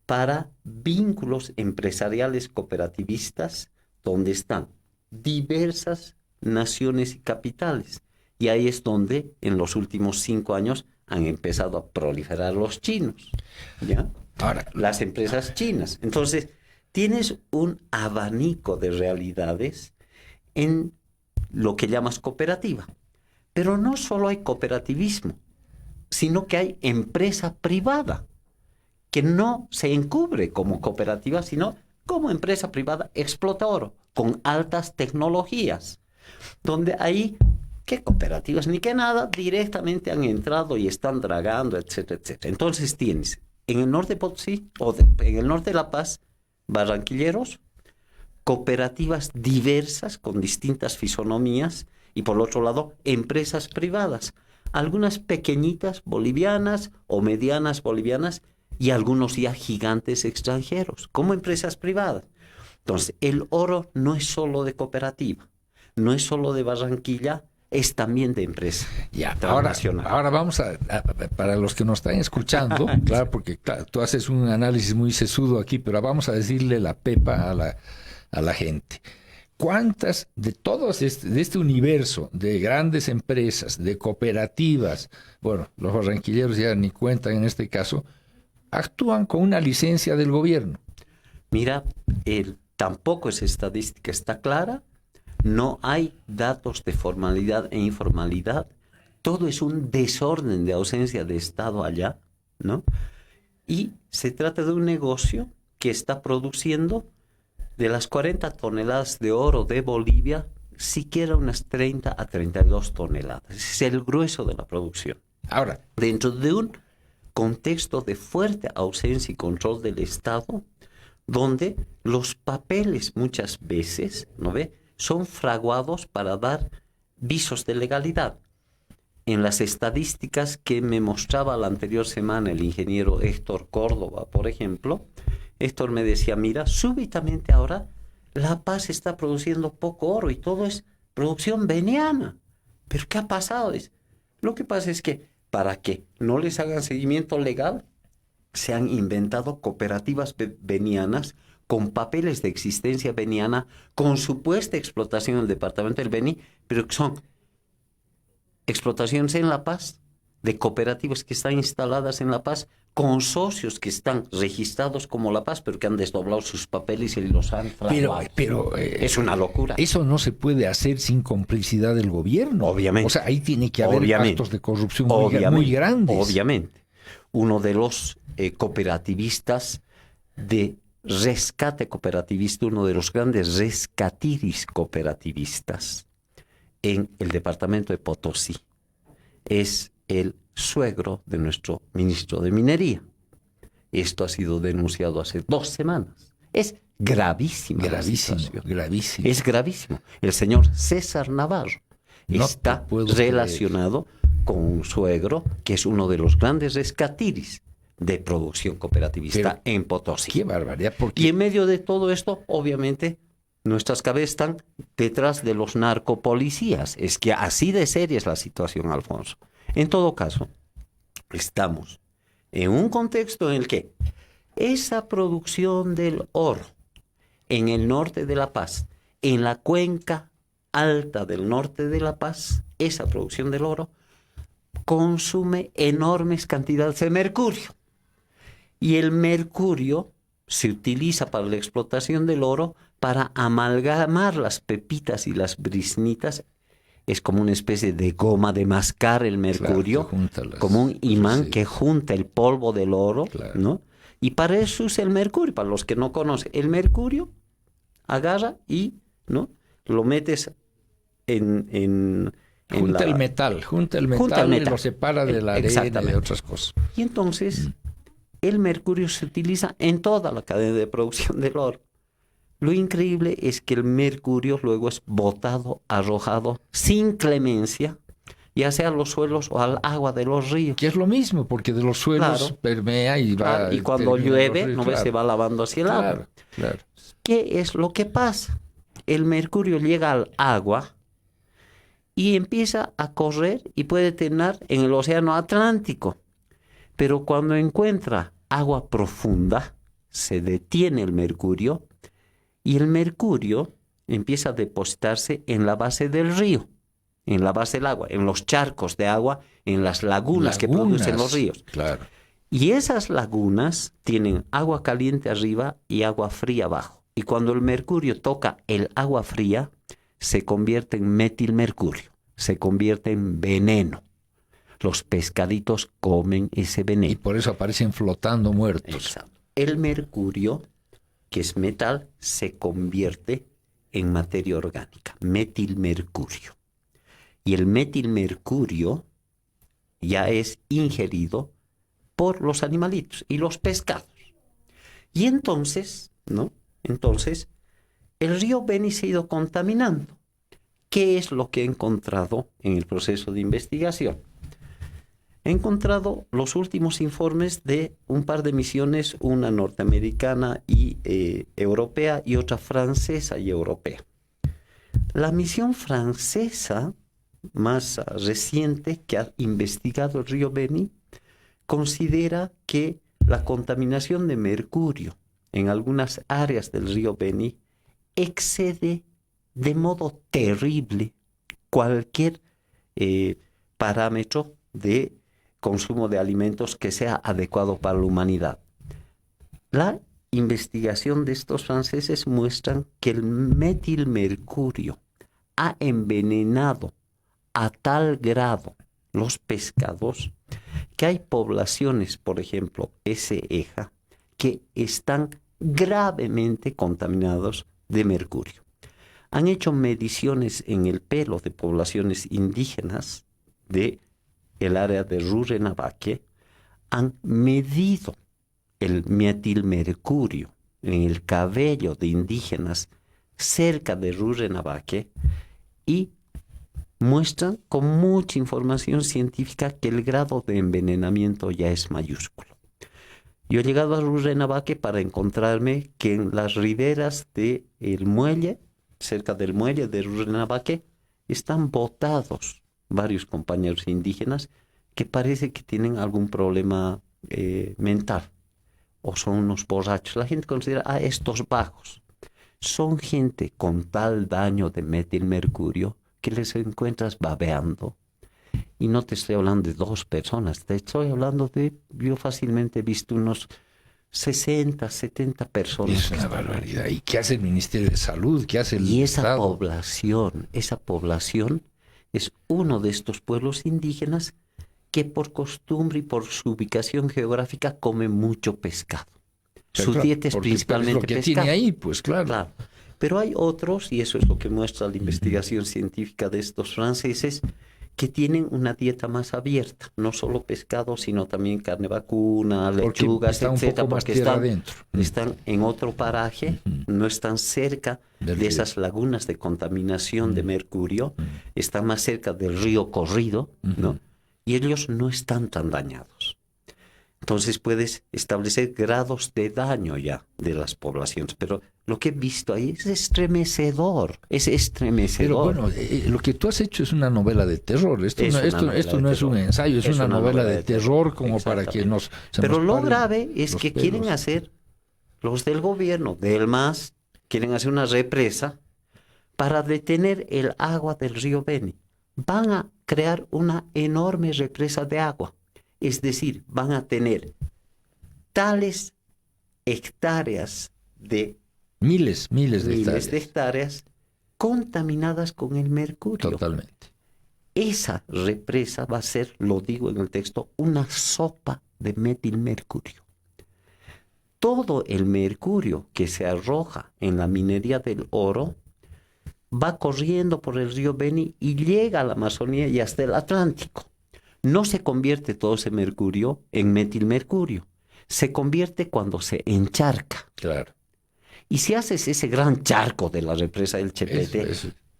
para vínculos empresariales cooperativistas donde están diversas naciones y capitales. Y ahí es donde en los últimos 5 años han empezado a proliferar los chinos, ¿ya? Ahora, las empresas chinas. Entonces, tienes un abanico de realidades en lo que llamas cooperativa. Pero no solo hay cooperativismo, sino que hay empresa privada, que no se encubre como cooperativa, sino como empresa privada explota oro, con altas tecnologías, donde ahí, qué cooperativas ni qué nada, directamente han entrado y están dragando, etcétera, etcétera. Entonces tienes, en el norte de Potosí, en el norte de La Paz, barranquilleros, cooperativas diversas con distintas fisonomías y por otro lado empresas privadas, algunas pequeñitas bolivianas o medianas bolivianas y algunos ya gigantes extranjeros como empresas privadas. Entonces, el oro no es solo de cooperativa, no es solo de Barranquilla, es también de empresa. Ya, ahora vamos para los que nos están escuchando, claro, porque claro, tú haces un análisis muy sesudo aquí, pero vamos a decirle la pepa a la gente. ¿Cuántas de todos de este universo de grandes empresas, de cooperativas, bueno, los barranquilleros ya ni cuentan en este caso, actúan con una licencia del gobierno? Mira, tampoco esa estadística está clara, no hay datos de formalidad e informalidad, todo es un desorden de ausencia de Estado allá, ¿no? Y se trata de un negocio que está produciendo de las 40 toneladas de oro de Bolivia, siquiera unas 30 a 32 toneladas. Ese es el grueso de la producción. Ahora, dentro de un contexto de fuerte ausencia y control del Estado, donde los papeles muchas veces, ¿no ve?, son fraguados para dar visos de legalidad. En las estadísticas que me mostraba la anterior semana el ingeniero Héctor Córdoba, por ejemplo, Héctor me decía, mira, súbitamente ahora La Paz está produciendo poco oro y todo es producción veniana. ¿Pero qué ha pasado? Lo que pasa es que para que no les hagan seguimiento legal, se han inventado cooperativas venianas con papeles de existencia veniana, con supuesta explotación en el departamento del Beni, pero que son explotaciones en La Paz, de cooperativas que están instaladas en La Paz, con socios que están registrados como La Paz, pero que han desdoblado sus papeles y los han fraguado. Pero es una locura. Eso no se puede hacer sin complicidad del gobierno. Obviamente. O sea, ahí tiene que haber actos de corrupción muy grandes. Obviamente. Uno de los cooperativistas de rescate cooperativista, uno de los grandes rescatiris cooperativistas en el departamento de Potosí, es el suegro de nuestro ministro de Minería. Esto ha sido denunciado hace 2 semanas. Es gravísima. Gravísimo. Es gravísimo. El señor César Navarro está relacionado con un suegro que es uno de los grandes rescatiris de producción cooperativista en Potosí. ¡Qué barbaridad! Y en medio de todo esto, obviamente, nuestras cabezas están detrás de los narcopolicías. Es que así de seria es la situación, Alfonso. En todo caso, estamos en un contexto en el que esa producción del oro en el norte de La Paz, en la cuenca alta del norte de La Paz, esa producción del oro consume enormes cantidades de mercurio. Y el mercurio se utiliza para la explotación del oro para amalgamar las pepitas y las briznitas. Es como una especie de goma de mascar el mercurio, claro, como un imán que junta el polvo del oro, claro, ¿no? Y para eso usa el mercurio. Para los que no conocen, el mercurio agarra y, ¿no?, lo metes junta el metal y lo separa de la arena y de otras cosas. Y entonces el mercurio se utiliza en toda la cadena de producción del oro. Lo increíble es que el mercurio luego es botado, arrojado sin clemencia, ya sea a los suelos o al agua de los ríos. Que es lo mismo, porque de los suelos, claro, permea y va... Claro, y cuando llueve, ¿no ves?, se va lavando hacia el agua. Claro. ¿Qué es lo que pasa? El mercurio llega al agua y empieza a correr y puede terminar en el océano Atlántico. Pero cuando encuentra agua profunda, se detiene el mercurio y el mercurio empieza a depositarse en la base del río, en la base del agua, en los charcos de agua, en las lagunas que producen los ríos. Claro. Y esas lagunas tienen agua caliente arriba y agua fría abajo. Y cuando el mercurio toca el agua fría, se convierte en metilmercurio, se convierte en veneno. Los pescaditos comen ese veneno. Y por eso aparecen flotando muertos. Exacto. El mercurio, que es metal, se convierte en materia orgánica, metilmercurio. Y el metilmercurio ya es ingerido por los animalitos y los pescados. Y entonces ¿no? Entonces, el río Beni se ha ido contaminando. ¿Qué es lo que he encontrado en el proceso de investigación? He encontrado los últimos informes de un par de misiones, una norteamericana y europea y otra francesa y europea. La misión francesa más reciente que ha investigado el río Beni considera que la contaminación de mercurio en algunas áreas del río Beni excede de modo terrible cualquier parámetro de consumo de alimentos que sea adecuado para la humanidad. La investigación de estos franceses muestran que el metilmercurio ha envenenado a tal grado los pescados que hay poblaciones, por ejemplo, Eja, que están gravemente contaminados de mercurio. Han hecho mediciones en el pelo de poblaciones indígenas de el área de Rurrenabaque, han medido el metilmercurio en el cabello de indígenas cerca de Rurrenabaque y muestran con mucha información científica que el grado de envenenamiento ya es mayúsculo. Yo he llegado a Rurrenabaque para encontrarme que en las riberas del muelle, cerca del muelle de Rurrenabaque, están botados varios compañeros indígenas que parece que tienen algún problema mental o son unos borrachos. La gente considera estos vagos. Son gente con tal daño de metilmercurio que les encuentras babeando. Y no te estoy hablando de 2 personas, te estoy hablando de, yo fácilmente he visto unos 60, 70 personas. Es una barbaridad. ¿Y qué hace el Ministerio de Salud? ¿Qué hace el Estado? Esa población es uno de estos pueblos indígenas que por costumbre y por su ubicación geográfica come mucho pescado. Pero Su dieta es principalmente es lo que pescado. tiene ahí, pues claro. Pero hay otros, y eso es lo que muestra la investigación científica de estos franceses, que tienen una dieta más abierta, no solo pescado, sino también carne vacuna, lechugas, etcétera, porque están en otro paraje, no están cerca de esas lagunas de contaminación de mercurio, están más cerca del río corrido, ¿no? Y ellos no están tan dañados. Entonces puedes establecer grados de daño ya de las poblaciones. Pero lo que he visto ahí es estremecedor. Pero bueno, lo que tú has hecho es una novela de terror. Esto no es un ensayo, es una novela de terror como para que nos... Pero lo grave es que quieren hacer, los del gobierno, del MAS, quieren hacer una represa para detener el agua del río Beni. Van a crear una enorme represa de agua. Es decir, van a tener tales hectáreas de... Miles de hectáreas contaminadas con el mercurio. Totalmente. Esa represa va a ser, lo digo en el texto, una sopa de metilmercurio. Todo el mercurio que se arroja en la minería del oro va corriendo por el río Beni y llega a la Amazonía y hasta el Atlántico. No se convierte todo ese mercurio en metilmercurio. Se convierte cuando se encharca. Claro. Y si haces ese gran charco de la represa del Chepete,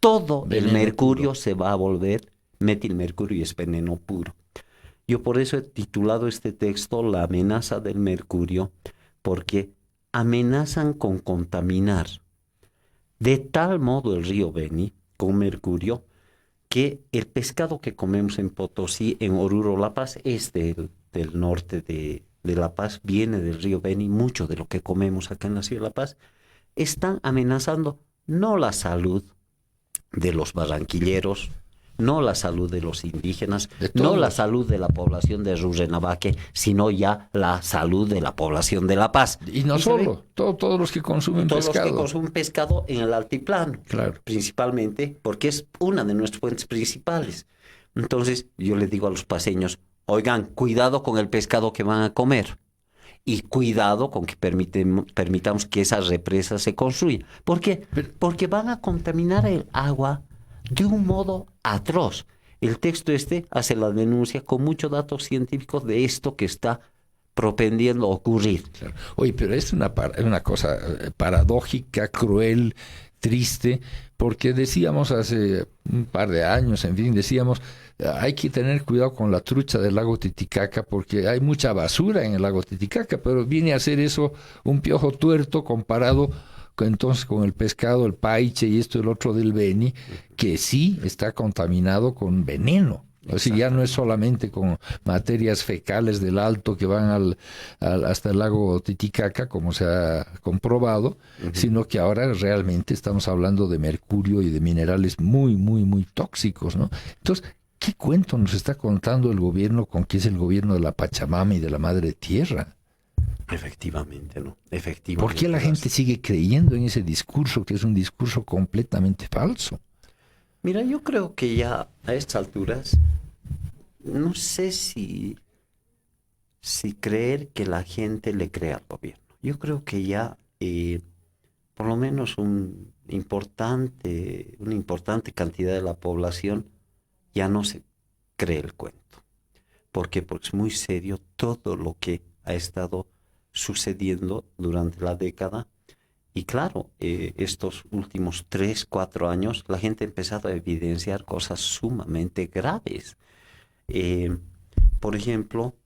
todo el mercurio puro se va a volver metilmercurio y es veneno puro. Yo por eso he titulado este texto La amenaza del mercurio, porque amenazan con contaminar de tal modo el río Beni con mercurio que el pescado que comemos en Potosí, en Oruro, La Paz, es del norte de La Paz, viene del río Beni. Mucho de lo que comemos acá en la ciudad de La Paz están amenazando no la salud de los barranquilleros, no la salud de los indígenas, no la salud de la población de Rurrenabaque, sino ya la salud de la población de La Paz. Y no solo, todos los que consumen pescado. Todos los que consumen pescado en el altiplano, claro, principalmente, porque es una de nuestras fuentes principales. Entonces, yo les digo a los paseños, oigan, cuidado con el pescado que van a comer. Y cuidado con que permitamos que esa represa se construya. ¿Por qué? Porque van a contaminar el agua de un modo atroz. El texto hace la denuncia con muchos datos científicos de esto que está propendiendo a ocurrir. Claro. Oye, pero es una cosa paradójica, cruel, triste, porque decíamos hace un par de años, en fin, decíamos, hay que tener cuidado con la trucha del lago Titicaca porque hay mucha basura en el lago Titicaca, pero viene a ser eso un piojo tuerto comparado entonces con el pescado, el paiche y esto y el otro del Beni, que sí está contaminado con veneno. O sea, ya no es solamente con materias fecales del Alto que van hasta el lago Titicaca, como se ha comprobado, sino que ahora realmente estamos hablando de mercurio y de minerales muy, muy, muy tóxicos, ¿no? Entonces, ¿qué cuento nos está contando el gobierno con que es el gobierno de la Pachamama y de la Madre Tierra? Efectivamente, ¿no? Efectivamente. ¿Por qué la gente sigue creyendo en ese discurso, que es un discurso completamente falso? Mira, yo creo que ya a estas alturas, no sé si creer que la gente le crea al gobierno. Yo creo que ya, por lo menos una importante cantidad de la población ya no se cree el cuento. ¿Por qué? Porque es muy serio todo lo que ha estado sucediendo durante la década. Y claro, estos últimos 3, 4 años, la gente ha empezado a evidenciar cosas sumamente graves. Por ejemplo,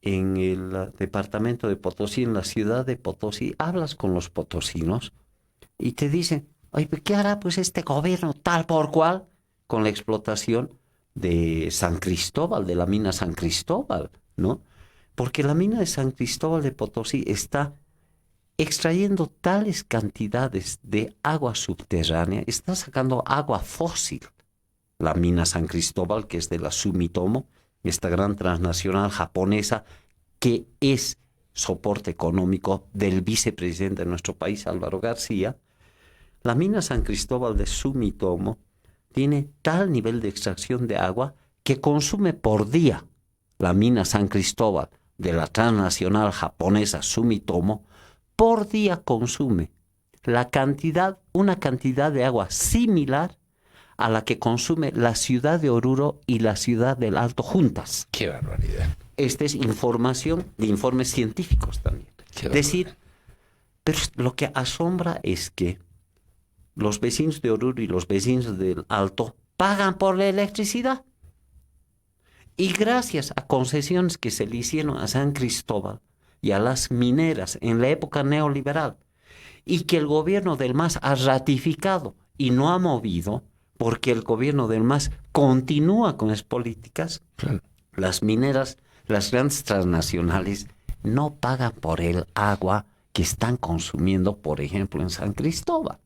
en el departamento de Potosí, en la ciudad de Potosí, hablas con los potosinos y te dicen, oye, ¿qué hará pues este gobierno tal por cual con la explotación de San Cristóbal, de la mina San Cristóbal, ¿no? Porque la mina de San Cristóbal de Potosí está extrayendo tales cantidades de agua subterránea, está sacando agua fósil. La mina San Cristóbal, que es de la Sumitomo, esta gran transnacional japonesa, que es soporte económico del vicepresidente de nuestro país, Álvaro García. La mina San Cristóbal de Sumitomo tiene tal nivel de extracción de agua que consume por día la mina San Cristóbal de la transnacional japonesa Sumitomo, por día consume una cantidad de agua similar a la que consume la ciudad de Oruro y la ciudad del Alto juntas. ¡Qué barbaridad! Esta es información de informes científicos también. Es decir, pero lo que asombra es que los vecinos de Oruro y los vecinos del Alto pagan por la electricidad. Y gracias a concesiones que se le hicieron a San Cristóbal y a las mineras en la época neoliberal, y que el gobierno del MAS ha ratificado y no ha movido, porque el gobierno del MAS continúa con las políticas, Claro. Las mineras, las grandes transnacionales, no pagan por el agua que están consumiendo, por ejemplo, en San Cristóbal.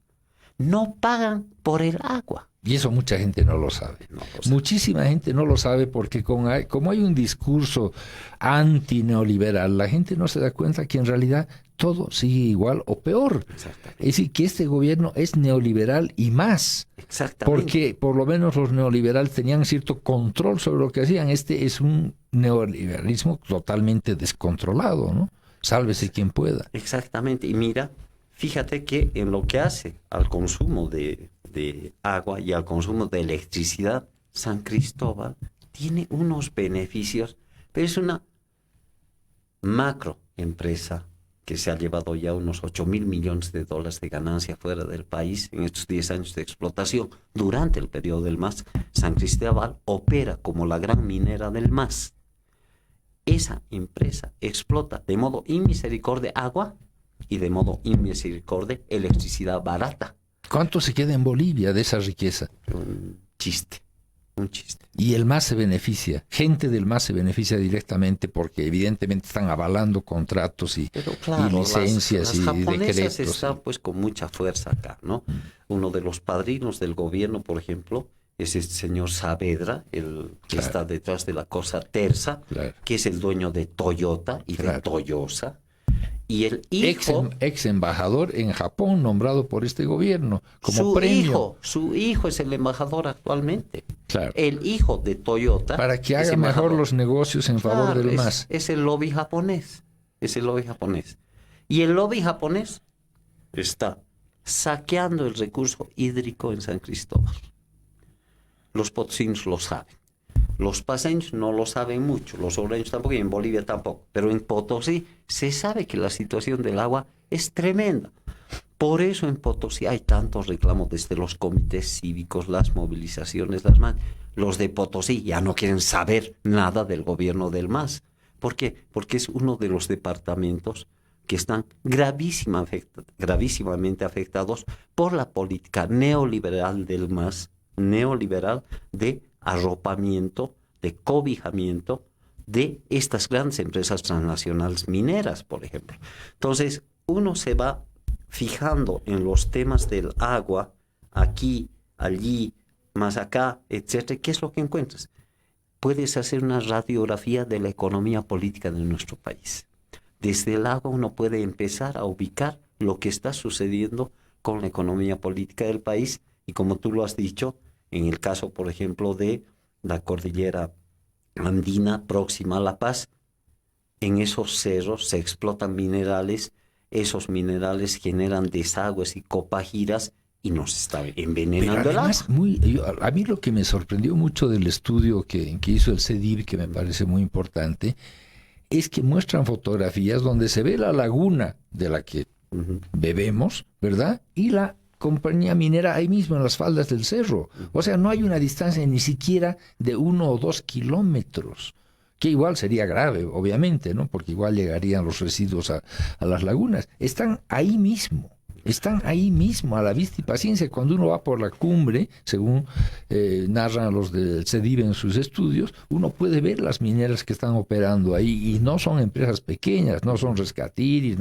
No pagan por el agua. Y eso mucha gente no lo sabe. Muchísima gente no lo sabe porque como hay un discurso antineoliberal, la gente no se da cuenta que en realidad todo sigue igual o peor. Es decir, que este gobierno es neoliberal y más. Exactamente. Porque por lo menos los neoliberales tenían cierto control sobre lo que hacían. Este es un neoliberalismo totalmente descontrolado, ¿no? Sálvese quien pueda. Exactamente. Y mira, fíjate que en lo que hace al consumo de agua y al consumo de electricidad, San Cristóbal tiene unos beneficios, pero es una macroempresa que se ha llevado ya unos 8,000 millones de dólares de ganancia fuera del país en estos 10 años de explotación. Durante el periodo del MAS, San Cristóbal opera como la gran minera del MAS. Esa empresa explota de modo inmisericordia agua y de modo inmisericordia electricidad barata. ¿Cuánto se queda en Bolivia de esa riqueza? Un chiste. Y el MAS se beneficia, gente del MAS se beneficia directamente porque evidentemente están avalando contratos y licencias las y japonesas decretos. están pues con mucha fuerza acá, ¿no? Uno de los padrinos del gobierno, por ejemplo, es este señor Saavedra, el que está detrás de la cosa Terza, que es el dueño de Toyota y de Toyosa. Y el hijo... Ex embajador en Japón, nombrado por este gobierno como premio. Su hijo es el embajador actualmente. Claro. El hijo de Toyota. Para que haga mejor los negocios en favor del MAS. Es el lobby japonés. Y el lobby japonés está saqueando el recurso hídrico en San Cristóbal. Los potosinos lo saben. Los paseños no lo saben mucho, los obreños tampoco y en Bolivia tampoco. Pero en Potosí se sabe que la situación del agua es tremenda. Por eso en Potosí hay tantos reclamos desde los comités cívicos, las movilizaciones, los de Potosí ya no quieren saber nada del gobierno del MAS. ¿Por qué? Porque es uno de los departamentos que están gravísimamente afectados por la política neoliberal del MAS, neoliberal de arropamiento, de cobijamiento de estas grandes empresas transnacionales mineras, por ejemplo. Entonces, uno se va fijando en los temas del agua, aquí, allí, más acá, etcétera. ¿Qué es lo que encuentras? Puedes hacer una radiografía de la economía política de nuestro país. Desde el agua uno puede empezar a ubicar lo que está sucediendo con la economía política del país y como tú lo has dicho, en el caso, por ejemplo, de la cordillera andina próxima a La Paz, en esos cerros se explotan minerales, esos minerales generan desagües y copajiras y nos está envenenando el agua. A mí lo que me sorprendió mucho del estudio que hizo el CEDIV, que me parece muy importante, es que muestran fotografías donde se ve la laguna de la que bebemos, ¿verdad? Y la compañía minera ahí mismo en las faldas del cerro. O sea, no hay una distancia ni siquiera de 1 o 2 kilómetros, que igual sería grave, obviamente, ¿no? Porque igual llegarían los residuos a las lagunas. Están ahí mismo a la vista y paciencia. Cuando uno va por la cumbre, según narran los del CEDIV en sus estudios, uno puede ver las mineras que están operando ahí y no son empresas pequeñas, no son rescatiris,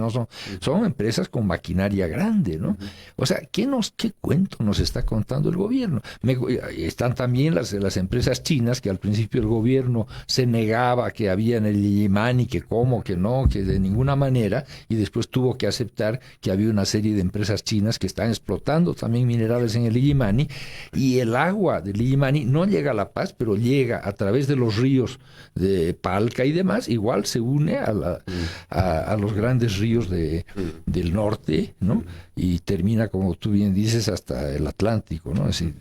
son empresas con maquinaria grande, ¿no? O sea, ¿qué cuento nos está contando el gobierno? Están también las empresas chinas que al principio el gobierno se negaba que había en el Illimani, que cómo, que no, que de ninguna manera, y después tuvo que aceptar que había una serie de empresas chinas que están explotando también minerales en el Illimani, y el agua del Illimani no llega a La Paz, pero llega a través de los ríos de Palca y demás, igual se une a los grandes ríos del norte, ¿no? Y termina, como tú bien dices, hasta el Atlántico, ¿no? Es decir,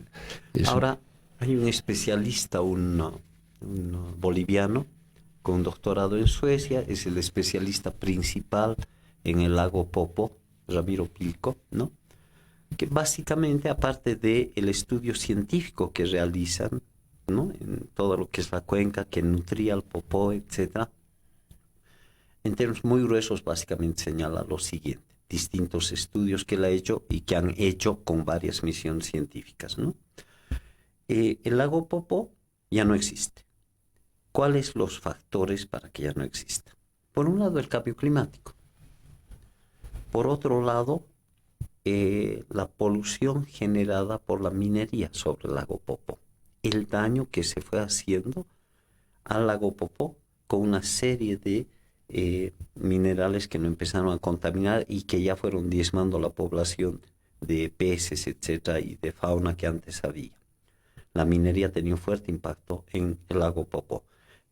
ahora hay un especialista, un boliviano con doctorado en Suecia, es el especialista principal en el lago Popo, Ramiro Pilco, ¿no? Que básicamente, aparte del estudio científico que realizan, ¿no? En todo lo que es la cuenca que nutría al Popó, etc., en términos muy gruesos, básicamente señala lo siguiente: distintos estudios que él ha hecho y que han hecho con varias misiones científicas, ¿no? El lago Popó ya no existe. ¿Cuáles los factores para que ya no exista? Por un lado, el cambio climático. Por otro lado, la polución generada por la minería sobre el lago Popó. El daño que se fue haciendo al lago Popó con una serie de minerales que no empezaron a contaminar y que ya fueron diezmando la población de peces, etcétera, y de fauna que antes había. La minería tenía un fuerte impacto en el lago Popó.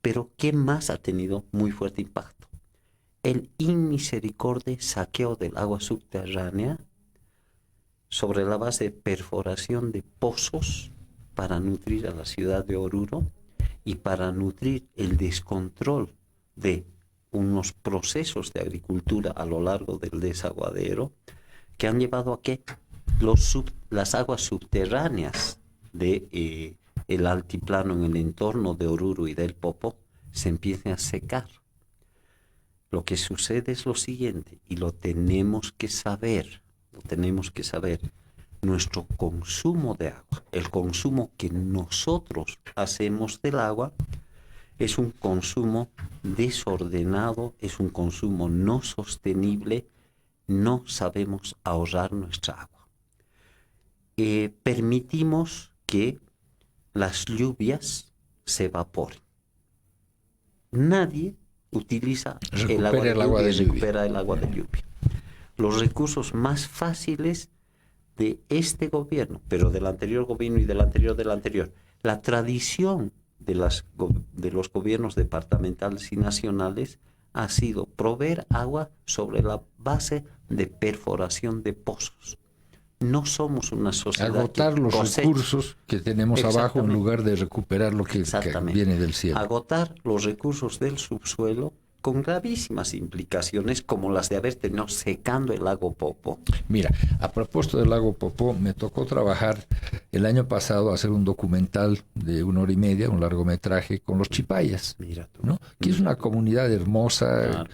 Pero ¿qué más ha tenido muy fuerte impacto? El inmisericorde saqueo del agua subterránea sobre la base de perforación de pozos para nutrir a la ciudad de Oruro y para nutrir el descontrol de unos procesos de agricultura a lo largo del desaguadero que han llevado a que las aguas subterráneas de el altiplano en el entorno de Oruro y del Popó se empiecen a secar. Lo que sucede es lo siguiente, y lo tenemos que saber. Nuestro consumo de agua, el consumo que nosotros hacemos del agua, es un consumo desordenado, es un consumo no sostenible, no sabemos ahorrar nuestra agua. Permitimos que las lluvias se evaporen. Nadie utiliza el agua de lluvia, recupera el agua de lluvia. Los recursos más fáciles de este gobierno, pero del anterior gobierno y del anterior, la tradición de los gobiernos departamentales y nacionales ha sido proveer agua sobre la base de perforación de pozos. no somos una sociedad agotar que los recursos que tenemos abajo en lugar de recuperar lo que viene del cielo. Agotar los recursos del subsuelo con gravísimas implicaciones como las de haber tenido secando el lago Popo. Mira, a propósito del lago Popo, me tocó trabajar el año pasado, hacer un documental de 1 hora y media, un largometraje con los chipayas, ¿no? Que es una comunidad hermosa,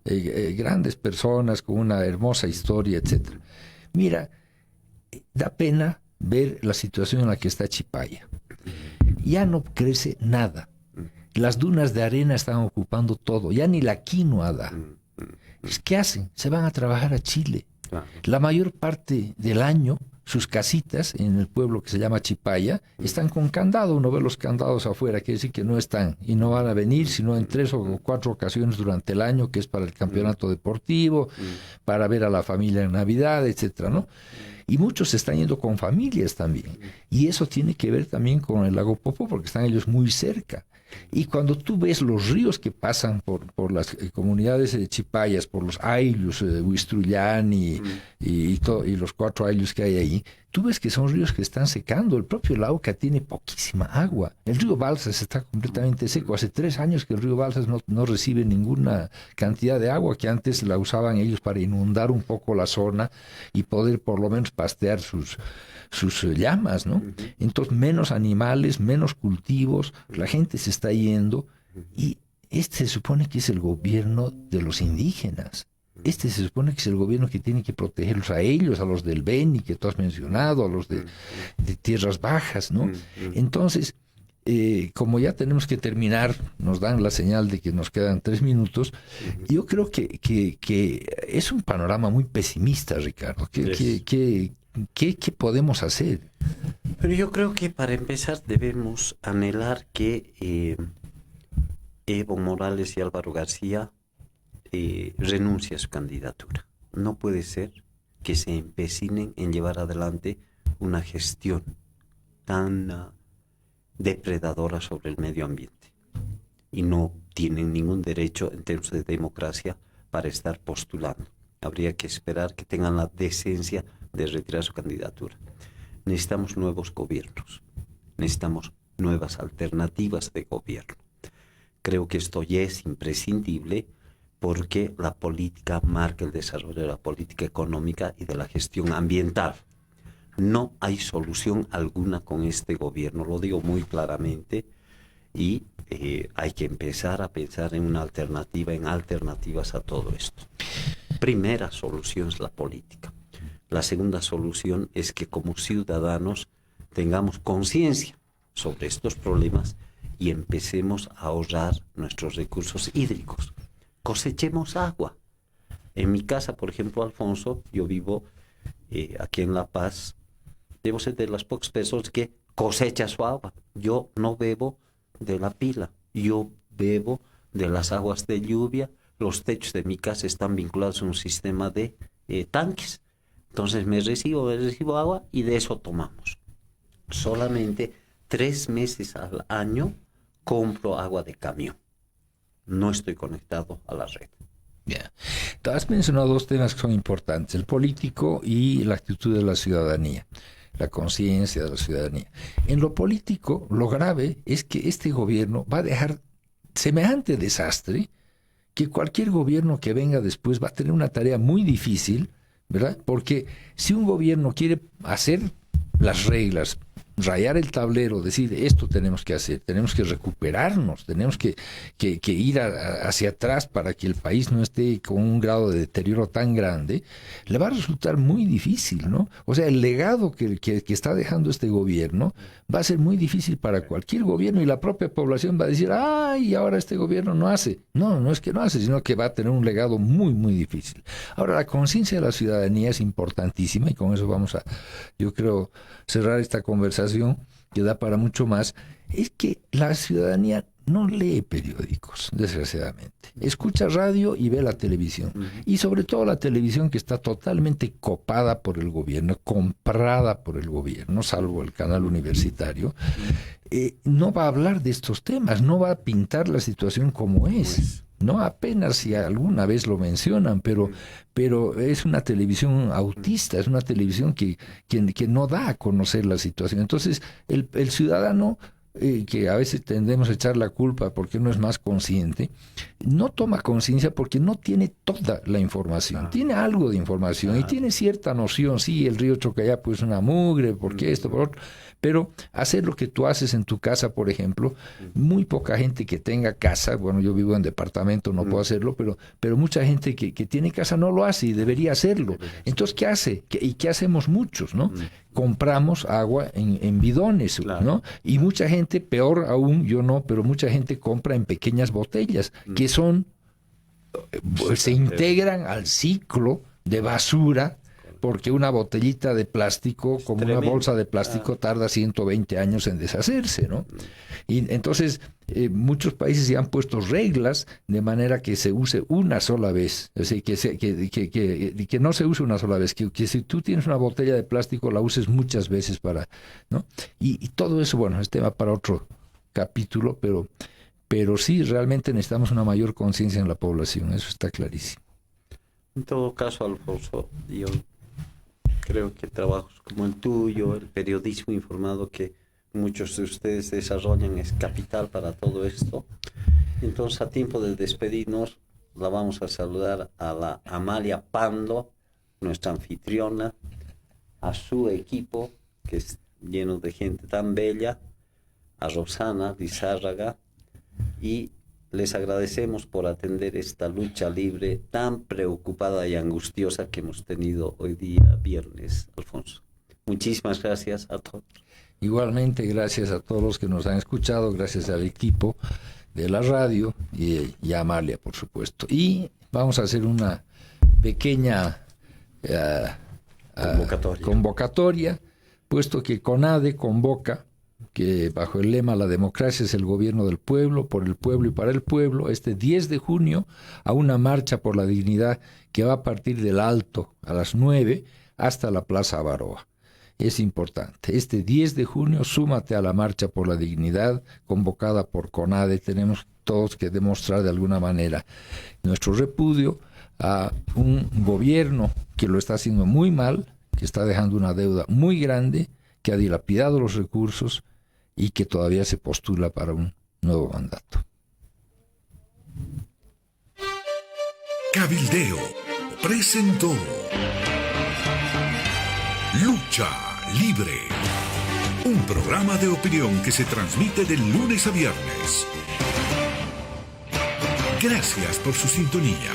grandes personas con una hermosa historia, etcétera. Mira, da pena ver la situación en la que está Chipaya. Ya no crece nada. Las dunas de arena están ocupando todo. Ya ni la quinoa da. ¿Qué hacen? Se van a trabajar a Chile. La mayor parte del año, sus casitas en el pueblo que se llama Chipaya están con candado. Uno ve los candados afuera, quiere decir que no están y no van a venir sino en 3 o 4 ocasiones durante el año, que es para el campeonato deportivo, para ver a la familia en Navidad, etcétera, ¿no? Y muchos se están yendo con familias también. Y eso tiene que ver también con el lago Popo, porque están ellos muy cerca. Y cuando tú ves los ríos que pasan por las comunidades de Chipayas, por los ayllus, Huistrullán y los 4 ayllus que hay ahí, tú ves que son ríos que están secando. El propio Lauca tiene poquísima agua. El río Balsas está completamente seco. Hace 3 años que el río Balsas no recibe ninguna cantidad de agua, que antes la usaban ellos para inundar un poco la zona y poder por lo menos pastear sus llamas, ¿no? Entonces, menos animales, menos cultivos, la gente se está yendo, y se supone que es el gobierno de los indígenas. Se supone que es el gobierno que tiene que protegerlos a ellos, a los del Beni, que tú has mencionado, a los de tierras bajas, ¿no? Entonces, como ya tenemos que terminar, nos dan la señal de que nos quedan 3 minutos, yo creo que es un panorama muy pesimista, Ricardo. ¿Qué podemos hacer? Pero yo creo que para empezar debemos anhelar que Evo Morales y Álvaro García renuncie a su candidatura. No puede ser que se empecinen en llevar adelante una gestión tan depredadora sobre el medio ambiente. Y no tienen ningún derecho en términos de democracia para estar postulando. Habría que esperar que tengan la decencia de retirar su candidatura. Necesitamos nuevos gobiernos, necesitamos nuevas alternativas de gobierno. Creo que esto ya es imprescindible porque la política marca el desarrollo de la política económica y de la gestión ambiental. No hay solución alguna con este gobierno, lo digo muy claramente, y hay que empezar a pensar en una alternativa, en alternativas a todo esto. Primera solución es la política. La segunda solución es que como ciudadanos tengamos conciencia sobre estos problemas y empecemos a ahorrar nuestros recursos hídricos. Cosechemos agua. En mi casa, por ejemplo, Alfonso, yo vivo aquí en La Paz, debo ser de las pocas personas que cosecha su agua. Yo no bebo de la pila, yo bebo de las aguas de lluvia. Los techos de mi casa están vinculados a un sistema de tanques. Entonces me recibo agua y de eso tomamos. Solamente 3 meses al año compro agua de camión. No estoy conectado a la red. Bien. Has mencionado 2 temas que son importantes, el político y la actitud de la ciudadanía, la conciencia de la ciudadanía. En lo político, lo grave es que este gobierno va a dejar semejante desastre que cualquier gobierno que venga después va a tener una tarea muy difícil, ¿verdad? Porque si un gobierno quiere hacer las reglas, rayar el tablero, decir esto tenemos que hacer, tenemos que recuperarnos, tenemos que ir hacia atrás para que el país no esté con un grado de deterioro tan grande, le va a resultar muy difícil, ¿no? O sea, el legado que está dejando este gobierno va a ser muy difícil para cualquier gobierno, y la propia población va a decir, ¡ay, ahora este gobierno no hace! No es que no hace, sino que va a tener un legado muy, muy difícil. Ahora, la conciencia de la ciudadanía es importantísima, y con eso vamos a, yo creo, cerrar esta conversación que da para mucho más. Es que la ciudadanía no lee periódicos, desgraciadamente. Escucha radio y ve la televisión. Y sobre todo la televisión, que está totalmente copada por el gobierno, comprada por el gobierno, salvo el canal universitario. No va a hablar de estos temas, no va a pintar la situación como es. ¿no? Apenas si alguna vez lo mencionan, pero es una televisión autista, es una televisión que no da a conocer la situación. Entonces, el ciudadano, que a veces tendemos a echar la culpa porque uno es más consciente, no toma conciencia porque no tiene toda la información. Tiene algo de información y tiene cierta noción. Sí, el río Chocayapo es una mugre, porque esto, por otro. Pero hacer lo que tú haces en tu casa, por ejemplo, muy poca gente que tenga casa, bueno, yo vivo en departamento, no puedo hacerlo, pero mucha gente que tiene casa no lo hace y debería hacerlo. Entonces, ¿qué hace? ¿Y qué hacemos muchos, no? Compramos agua en bidones, ¿no? Y mucha gente, peor aún, yo no, pero mucha gente compra en pequeñas botellas, que se integran al ciclo de basura, porque una botellita de plástico, como una bolsa de plástico, tarda 120 años en deshacerse, ¿no? Y entonces, muchos países ya han puesto reglas de manera que se use una sola vez, es decir, que no se use una sola vez, que si tú tienes una botella de plástico, la uses muchas veces ¿no? Y todo eso, bueno, es tema para otro capítulo, pero sí, realmente necesitamos una mayor conciencia en la población, eso está clarísimo. En todo caso, Alfonso, yo creo que trabajos como el tuyo, el periodismo informado que muchos de ustedes desarrollan es capital para todo esto. Entonces, a tiempo de despedirnos, la vamos a saludar a la Amalia Pando, nuestra anfitriona, a su equipo, que es lleno de gente tan bella, a Rosana Lizárraga, y les agradecemos por atender esta lucha libre tan preocupada y angustiosa que hemos tenido hoy día, viernes, Alfonso. Muchísimas gracias a todos. Igualmente, gracias a todos los que nos han escuchado, gracias al equipo de la radio y a Amalia, por supuesto. Y vamos a hacer una pequeña convocatoria, puesto que CONADE convoca, que bajo el lema "La democracia es el gobierno del pueblo, por el pueblo y para el pueblo", este 10 de junio a una marcha por la dignidad que va a partir del Alto a las 9 hasta la Plaza Avaroa. Es importante. Este 10 de junio, súmate a la marcha por la dignidad convocada por CONADE. Tenemos todos que demostrar de alguna manera nuestro repudio a un gobierno que lo está haciendo muy mal, que está dejando una deuda muy grande, que ha dilapidado los recursos y que todavía se postula para un nuevo mandato. Cabildeo presentó Lucha Libre, un programa de opinión que se transmite de lunes a viernes. Gracias por su sintonía.